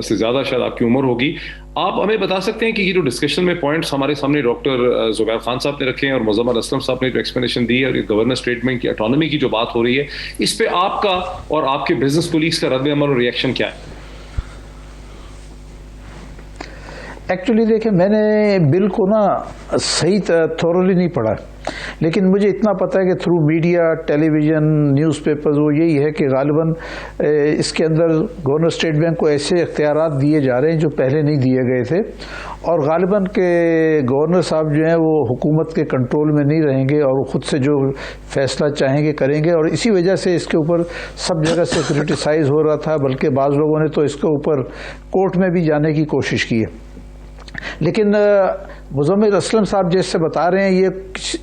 से ज्यादा शायद आपकी उम्र होगी। आप हमें बता सकते हैं कि ये जो डिस्कशन में पॉइंट्स हमारे सामने डॉक्टर जुबैर खान साहब ने रखे हैं और मुजम्मल असलम साहब ने जो एक्सप्लेनेशन दी है, और गवर्नर स्टेट बैंक की ऑटोनॉमी की जो बात हो रही है, इस पे आपका और आपके बिजनेस कोलीग्स का रद्द अमल और रिएक्शन क्या है? एक्चुअली देखिए, मैंने बिल को ना सही थोरली नहीं पढ़ा, लेकिन मुझे इतना पता है कि थ्रू मीडिया, टेलीविज़न, न्यूज़पेपर्स वो यही है कि गालिबन इसके अंदर गवर्नर स्टेट बैंक को ऐसे इख्तियारात दिए जा रहे हैं जो पहले नहीं दिए गए थे, और गालिबन के गवर्नर साहब जो हैं वो हुकूमत के कंट्रोल में नहीं रहेंगे और वो खुद से जो फैसला चाहेंगे करेंगे, और इसी वजह से इसके ऊपर सब जगह से क्रिटिसाइज़ हो रहा था, बल्कि बाज़ लोगों ने तो इसके ऊपर कोर्ट में भी जाने की कोशिश की है। लेकिन मुज़म्मिल असलम साहब जैसे बता रहे हैं,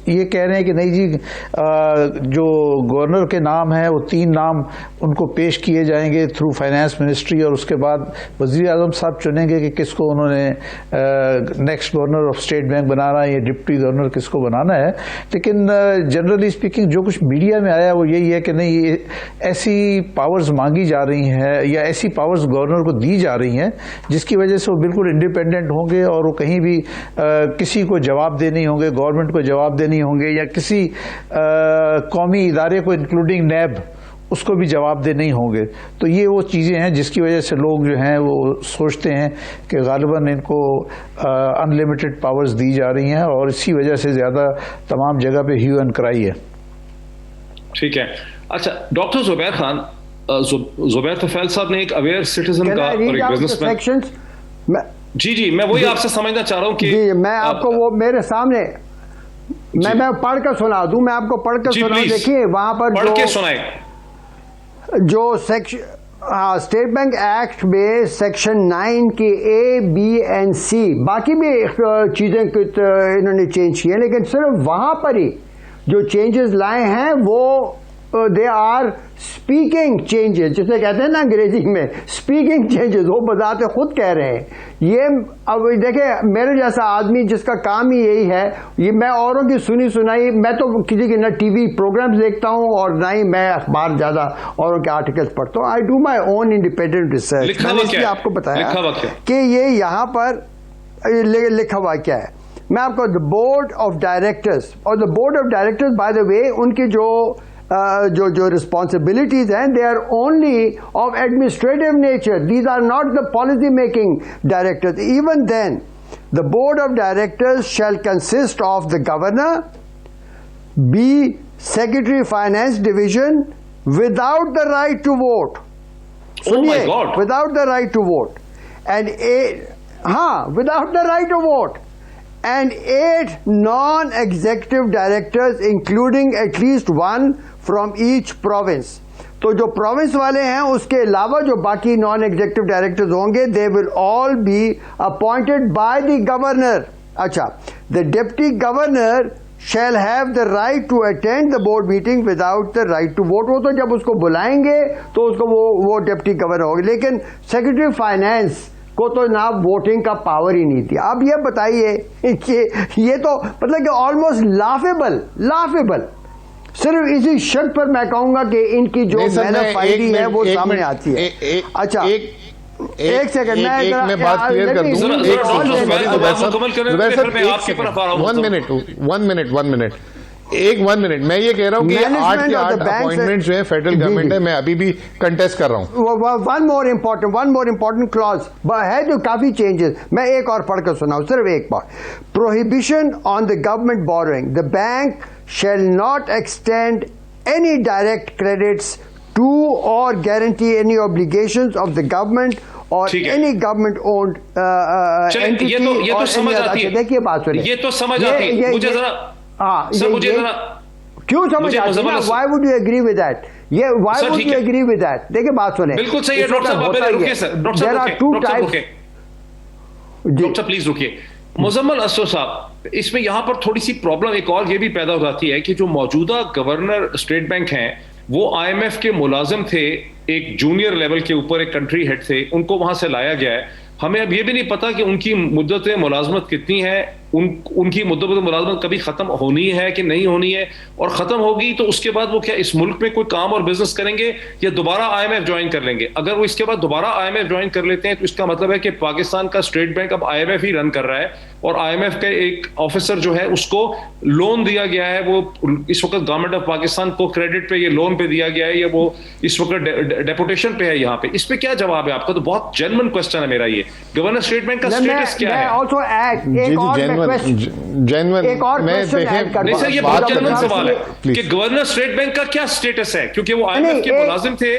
ये कह रहे हैं कि नहीं जी, जो गवर्नर के नाम है वो 3 नाम उनको पेश किए जाएंगे थ्रू फाइनेंस मिनिस्ट्री, और उसके बाद वज़ीर आज़म साहब चुनेंगे कि किसको उन्होंने next governor of State Bank बनाना है या डिप्टी गवर्नर किसको बनाना है। लेकिन जनरली स्पीकिंग जो कुछ मीडिया में आया वो यही है कि नहीं, ऐसी पावर्स मांगी जा रही हैं या ऐसी पावर्स गवर्नर को दी जा रही हैं जिसकी वजह से वो बिल्कुल इंडिपेंडेंट होंगे और वो कहीं भी किसी को जवाब देने होंगे, गवर्नमेंट को जवाब देने होंगे, या किसी कौमी इदारे को इंक्लूडिंग नैब उसको भी जवाब देने होंगे। तो ये वो चीज़ें हैं जिसकी वजह से लोग जो हैं वो सोचते हैं कि गालिबन इनको अनलिमिटेड पावर्स दी जा रही हैं, और इसी वजह से ज़्यादा तमाम जगह पे ह्यू एंड क्राई है। ठीक है। अच्छा, डॉक्टर जुबैर खान, जुबैर तफैल साहब ने एक अवेयर सिटीजन का और एक बिजनेसमैन, जी मैं वही आपसे समझना चाह रहा हूं कि मैं आपको वो मेरे सामने मैं पढ़कर सुना दूं, मैं आपको पढ़कर सुना। देखिए वहां पर पढ़ के सुनाए जो सेक्शन स्टेट बैंक एक्ट में सेक्शन 9 के A, B and C, बाकी भी चीजें इन्होंने चेंज की है, लेकिन सिर्फ वहां पर ही जो चेंजेस लाए हैं वो दे आर स्पीकिंग चेंजेस, जिसे कहते हैं ना अंग्रेजी में स्पीकिंग चेंजेस, वो बजाते खुद कह रहे हैं। ये अब देखे, मेरे जैसा आदमी जिसका काम ही यही है, ये मैं औरों की सुनी सुनाई, मैं तो किसी के न टीवी प्रोग्राम्स देखता हूँ और ना ही मैं अखबार ज्यादा औरों के आर्टिकल्स पढ़ता हूँ। I do my own independent research. मैंने इसलिए आपको बताया कि ये यहाँ पर लिखा हुआ क्या है। मैं आपको द बोर्ड ऑफ डायरेक्टर्स, और the board of directors by the way उनकी जो responsibilities हैं, they are only of administrative nature. These are not the policy making directors. Even then, the board of directors shall consist of the governor, B, secretary finance division, without the right to vote. Oh my God! Without the right to vote, and without the right to vote. And 8 non-executive directors, including at least 1 from each province. तो जो province वाले हैं उसके अलावा जो बाकी non-executive directors होंगे, they will all be appointed by the governor. अच्छा, the deputy governor shall have the right to attend the board meeting without the right to vote. वो तो जब उसको बुलाएंगे तो उसको वो deputy governor होगा, लेकिन secretary finance को तो ना वोटिंग का पावर ही नहीं दिया। अब ये बताइए कि ये तो मतलब कि ऑलमोस्ट लाफेबल। सिर्फ इसी शर्त पर मैं कहूंगा कि इनकी जो मैनाफाइडी है वो सामने आती है। अच्छा, एक सेकंड मैं बात क्लियर कर दूं। वन मिनट मैं ये कह रहा हूँ कि 8 के 8 अपॉइंटमेंट जो है फेडरल गवर्नमेंट है, मैं अभी भी कंटेस्ट कर रहा हूँ। वन मोर इम्पोर्टेंट क्लॉज है जो काफी चेंजेस, मैं एक और पढ़कर सुनाऊं, सिर्फ एक बार। Prohibition on the government borrowing, the bank shall not extend any direct credits to or guarantee any obligations of the government or any government owned entity. ये तो समझ आती है, देखिए बात सुनिए, ये तो समझ आती है मुझे जरा। सर मुझे जरा क्यों समझ आती है? Why would you agree with that? ये why would you agree with that? देखिए बात सुने, बिल्कुल सही है डॉक्टर साहब, रुकिए सर, डॉक्टर साहब प्लीज रुकिए। मुजम्मिल असद साहब, इसमें यहां पर थोड़ी सी प्रॉब्लम एक और ये भी पैदा हो जाती है कि जो मौजूदा गवर्नर स्टेट बैंक हैं वो IMF के मुलाजिम थे, एक जूनियर लेवल के ऊपर एक कंट्री हेड थे, उनको वहां से लाया गया है। हमें अब ये भी नहीं पता कि उनकी मुद्दत मुलाजमत कितनी है, उनकी मुद्दत मुलाजमत कभी खत्म होनी है कि नहीं होनी है, और खत्म होगी तो उसके बाद वो क्या इस मुल्क में कोई काम और बिजनेस करेंगे या दोबारा IMF ज्वाइन कर लेंगे। अगर वो इसके बाद दोबारा IMF ज्वाइन कर लेते हैं तो इसका मतलब है कि पाकिस्तान का स्टेट बैंक अब IMF ही रन कर रहा है, और IMF के एक ऑफिसर जो है उसको लोन दिया गया है, वो इस वक्त गवर्नमेंट ऑफ पाकिस्तान को क्रेडिट पे ये लोन पे दिया गया है, या वो इस वक्त डेपुटेशन पे है यहाँ पे। इस पे क्या जवाब है आपका? तो बहुत जेन्युइन क्वेश्चन है मेरा ये, गवर्नर स्टेट बैंक का स्टेटस क्या है? जेन्युइन एक और मैं question add देखें कर नहीं दूं। सर, ये बात बहुत जेन्युइन करना सवाल है Please. कि गवर्नर स्टेट बैंक का क्या स्टेटस है, क्योंकि वो IMF के नहीं, मुलाजिम थे,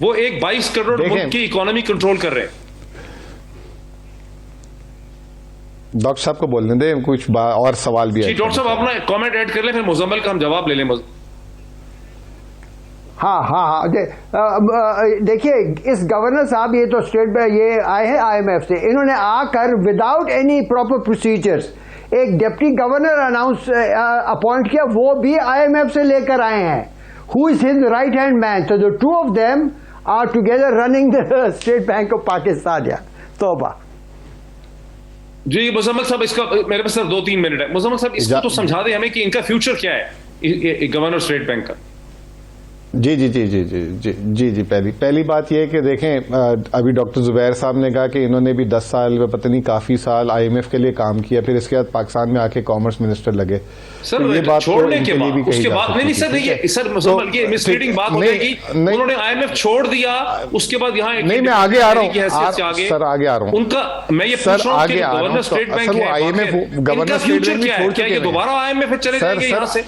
वो एक 22 करोड़ देखें। मुल्क की इकोनॉमी कंट्रोल कर रहे हैं। डॉक्टर साहब को बोलने दें, कुछ और सवाल भी जी है। डॉक्टर साहब अपना कमेंट ऐड कर लें, फिर मुजम्मल का हम जवाब ले लें। हाँ देखिए, इस गवर्नर साहब, ये तो स्टेट बैंक, ये आए हैं IMF से, इन्होंने आकर विदाउट एनी प्रॉपर प्रोसीजर्स एक डिप्टी गवर्नर अपॉइंट किया, वो भी IMF से लेकर आए हैं। Who is his right hand man? तो the two of them are together running the State Bank of Pakistan. या तौबा। जी मुजम्मल साहब, इसका मेरे पास सिर्फ 2-3 मिनट है। मुजम्मल साहब, इसको तो समझा दें हमें कि इनका फ्यूचर क्या है, गवर्नर स्टेट बैंक का। जी जी जी जी जी जी जी जी पहली बात यह है कि देखें, अभी डॉक्टर जुबैर साहब ने कहा कि इन्होंने भी 10 साल पता नहीं काफी साल IMF के लिए काम किया, फिर इसके बाद पाकिस्तान में आके कॉमर्स मिनिस्टर लगे। सर तो ये बात छोड़ने के बाद उसके बाद नहीं सर, नहीं ये सर मुजम्मल, ये मिसलीडिंग बात हो जाएगी। उन्होंने IMF छोड़ दिया, उसके बाद यहाँ नहीं, मैं आगे आ रहा हूँ सर, आगे आ रहा हूँ उनका। मैं ये पूछ रहा हूँ कि गवर्नर स्टेट बैंक है, IMF गवर्नर स्टेट बैंक क्या है? क्या ये दोबारा IMF में चले जाएंगे यहाँ से?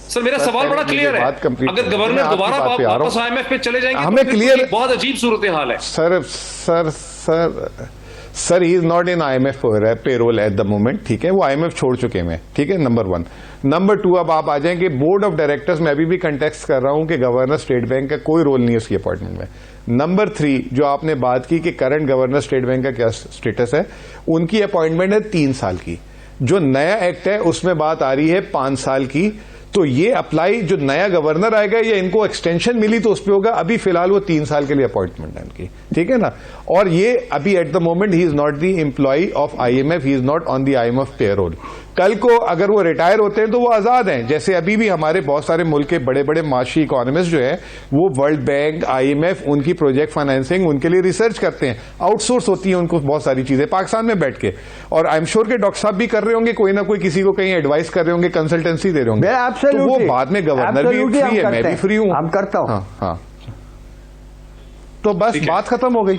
सर मेरा सवाल बड़ा क्लियर है, अगर गवर्नर दोबारा वापस IMF पे चले जाएंगे हमें क्लियर, बहुत अजीब सूरत हाल है। Sir he is not in IMF payroll eight the moment, ठीक है, वो IMF छोड़ चुके हैं, ठीक है, नंबर 1। नंबर 2, अब आप आ जाएंगे बोर्ड ऑफ डायरेक्टर्स में, अभी भी कंटेक्स्ट कर रहा हूं कि गवर्नर स्टेट बैंक का कोई रोल नहीं है उसकी अपॉइंटमेंट में। नंबर 3, जो आपने बात की कि करंट गवर्नर स्टेट बैंक का क्या स्टेटस है, उनकी अपॉइंटमेंट है 3 साल की। जो नया एक्ट है उसमें बात आ रही है 5 साल की। तो ये अप्लाई जो नया गवर्नर आएगा या इनको एक्सटेंशन मिली तो उस पर होगा, अभी फिलहाल वो 3 साल के लिए अपॉइंटमेंट है उनकी, ठीक है ना। और ये अभी at the moment he is not the employ of IMF, he is not on the IMF payroll. कल को अगर वो रिटायर होते हैं तो वो आजाद हैं, जैसे अभी भी हमारे बहुत सारे मुल्क के बड़े बड़े माशी इकोनॉमिस्ट जो है वो वर्ल्ड बैंक, IMF, उनकी प्रोजेक्ट फाइनेंसिंग, उनके लिए रिसर्च करते हैं, आउटसोर्स होती है उनको बहुत सारी चीजें पाकिस्तान में बैठ के। और आई एम श्योर के डॉक्टर साहब भी कर रहे होंगे, कोई ना कोई किसी को कहीं एडवाइस कर रहे होंगे, कंसल्टेंसी दे रहे होंगे, तो वो बाद में गवर्नर भी फ्री है, मैं भी फ्री हूं, हम करता हूं। हाँ, तो बस बात खत्म हो गई।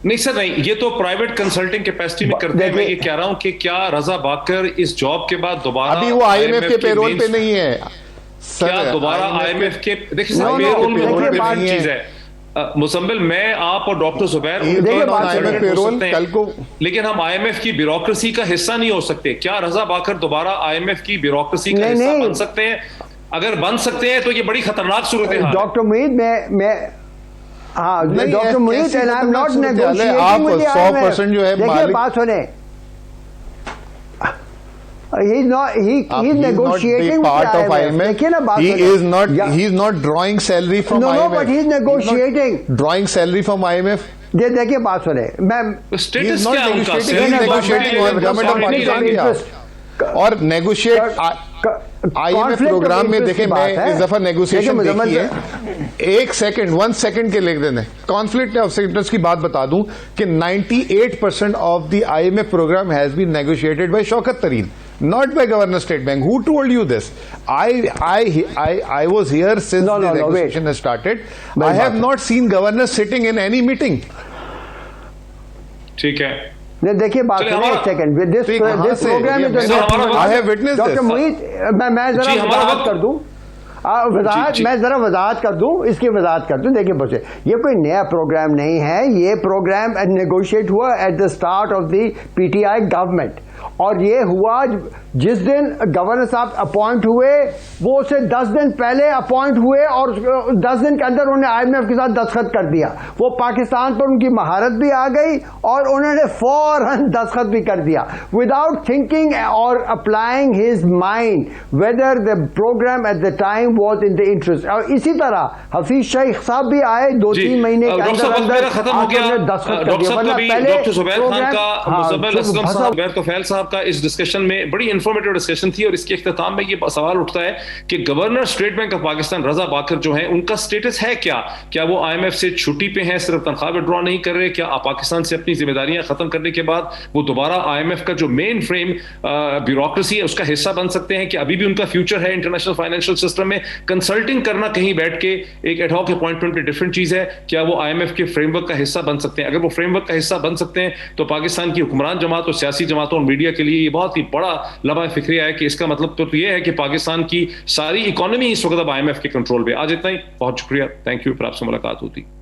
नहीं सर, नहीं, ये तो प्राइवेट कंसल्टिंग कैपेसिटी में करते हैं। मैं ये कह रहा हूं कि क्या रजा बाकर इस जॉब के बाद दोबारा, अभी वो IMF के पेरोल पे नहीं है सर, क्या दोबारा IMF के, देखिए सर, पेरोल में होना डिफरेंट चीज है। मुजम्मिल, मैं, आप और डॉक्टर जुबैर पेरोल कल को, लेकिन हम IMF की ब्यूरोक्रेसी का हिस्सा नहीं हो सकते। क्या रजा बाकर दोबारा IMF की ब्यूरोक्रेसी का हिस्सा बन सकते हैं? अगर बन सकते हैं तो ये बड़ी खतरनाक सूरत है। डॉक्टर मुईद, मैं हाँ, doctor Moeed, and I am not negotiating आप विद द 100% जो है, देखिए बात सुने, he is negotiating part with of IMF. देखिए ना बात he is not drawing salary from IMF. No, but he is negotiating. Drawing salary from IMF. देखिए बात सुने, मैं स्टेटस क्या है उनका? negotiating with government of Pakistan और negotiate IMF प्रोग्राम में देखें, मैं इस दफा नेगोशिएशन देखी है, 1 सेकंड के लिख देने, कॉन्फ्लिक्ट ऑफ इंटरेस्ट की बात बता दूं कि 98% of the IMF programme has been negotiated by Shaukat Tareen, not by Governor State Bank. Who told you this? I was here since the negotiation has started. I have not seen Governor sitting in any meeting. ठीक है, देखिए बात सुनिए एक second, this programme is I have witness this. Doctor Moeed, मैं जरा वजाहत कर दूं, मैं जरा वजाहत कर दूं, इसकी वजाहत कर दूं। देखिए बच्चे, ये कोई नया प्रोग्राम नहीं है, ये प्रोग्राम नेगोशिएट हुआ at the start of the PTI government, और ये हुआ जिस दिन गवर्नर साहब अपॉइंट हुए, वो उससे 10 दिन पहले अपॉइंट हुए और 10 दिन के अंदर उन्होंने IMF के साथ दस्तखत कर दिया। वो पाकिस्तान पर उनकी महारत भी आ गई और उन्होंने फौरन दस्तखत भी कर दिया, विदाउट थिंकिंग और applying his mind whether the programme at the time was in the interest. और इसी तरह हफीज शेख साहब भी आए 2-3 महीने के अंदर खत्म हो गया। डॉक्टर जुबैर खान का, मुजम्मिल असलम साहब, जुबैर तोफैल साहब का इस डिस्कशन में बड़ी इंफॉर्मेटिव डिस्कशन थी और इसके इख्तिताम में ये सवाल उठता है कि governor State Bank of Pakistan Raza Baqir जो है उनका स्टेटस है क्या वो IMF से छुट्टी पे हैं, सिर्फ तनख्वाह विड्रॉ नहीं कर रहे? क्या पाकिस्तान से अपनी जिम्मेदारियां खत्म करने के बाद वो दोबारा IMF का जो मेन फ्रेम ब्यूरोक्रेसी है उसका हिस्सा बन सकते हैं? कि अभी भी उनका फ्यूचर है इंटरनेशनल फाइनेंशियल सिस्टम में? कंसल्टिंग करना कहीं बैठ के एक एडहॉक अपॉइंटमेंट पे डिफरेंट चीज है, क्या वो IMF के फ्रेमवर्क का हिस्सा बन सकते हैं? अगर वो फ्रेमवर्क का हिस्सा बन सकते हैं तो पाकिस्तान की हुक्मरान जमात और सियासी जमातों और मीडिया के लिए ये बहुत ही बड़ा लम्हा फिक्रिया है कि इसका मतलब तो ये है कि पाकिस्तान की सारी इकोनॉमी इस वक्त अब IMF के कंट्रोल पे। आज इतना ही, बहुत शुक्रिया, थैंक यू, फिर आपसे मुलाकात होती।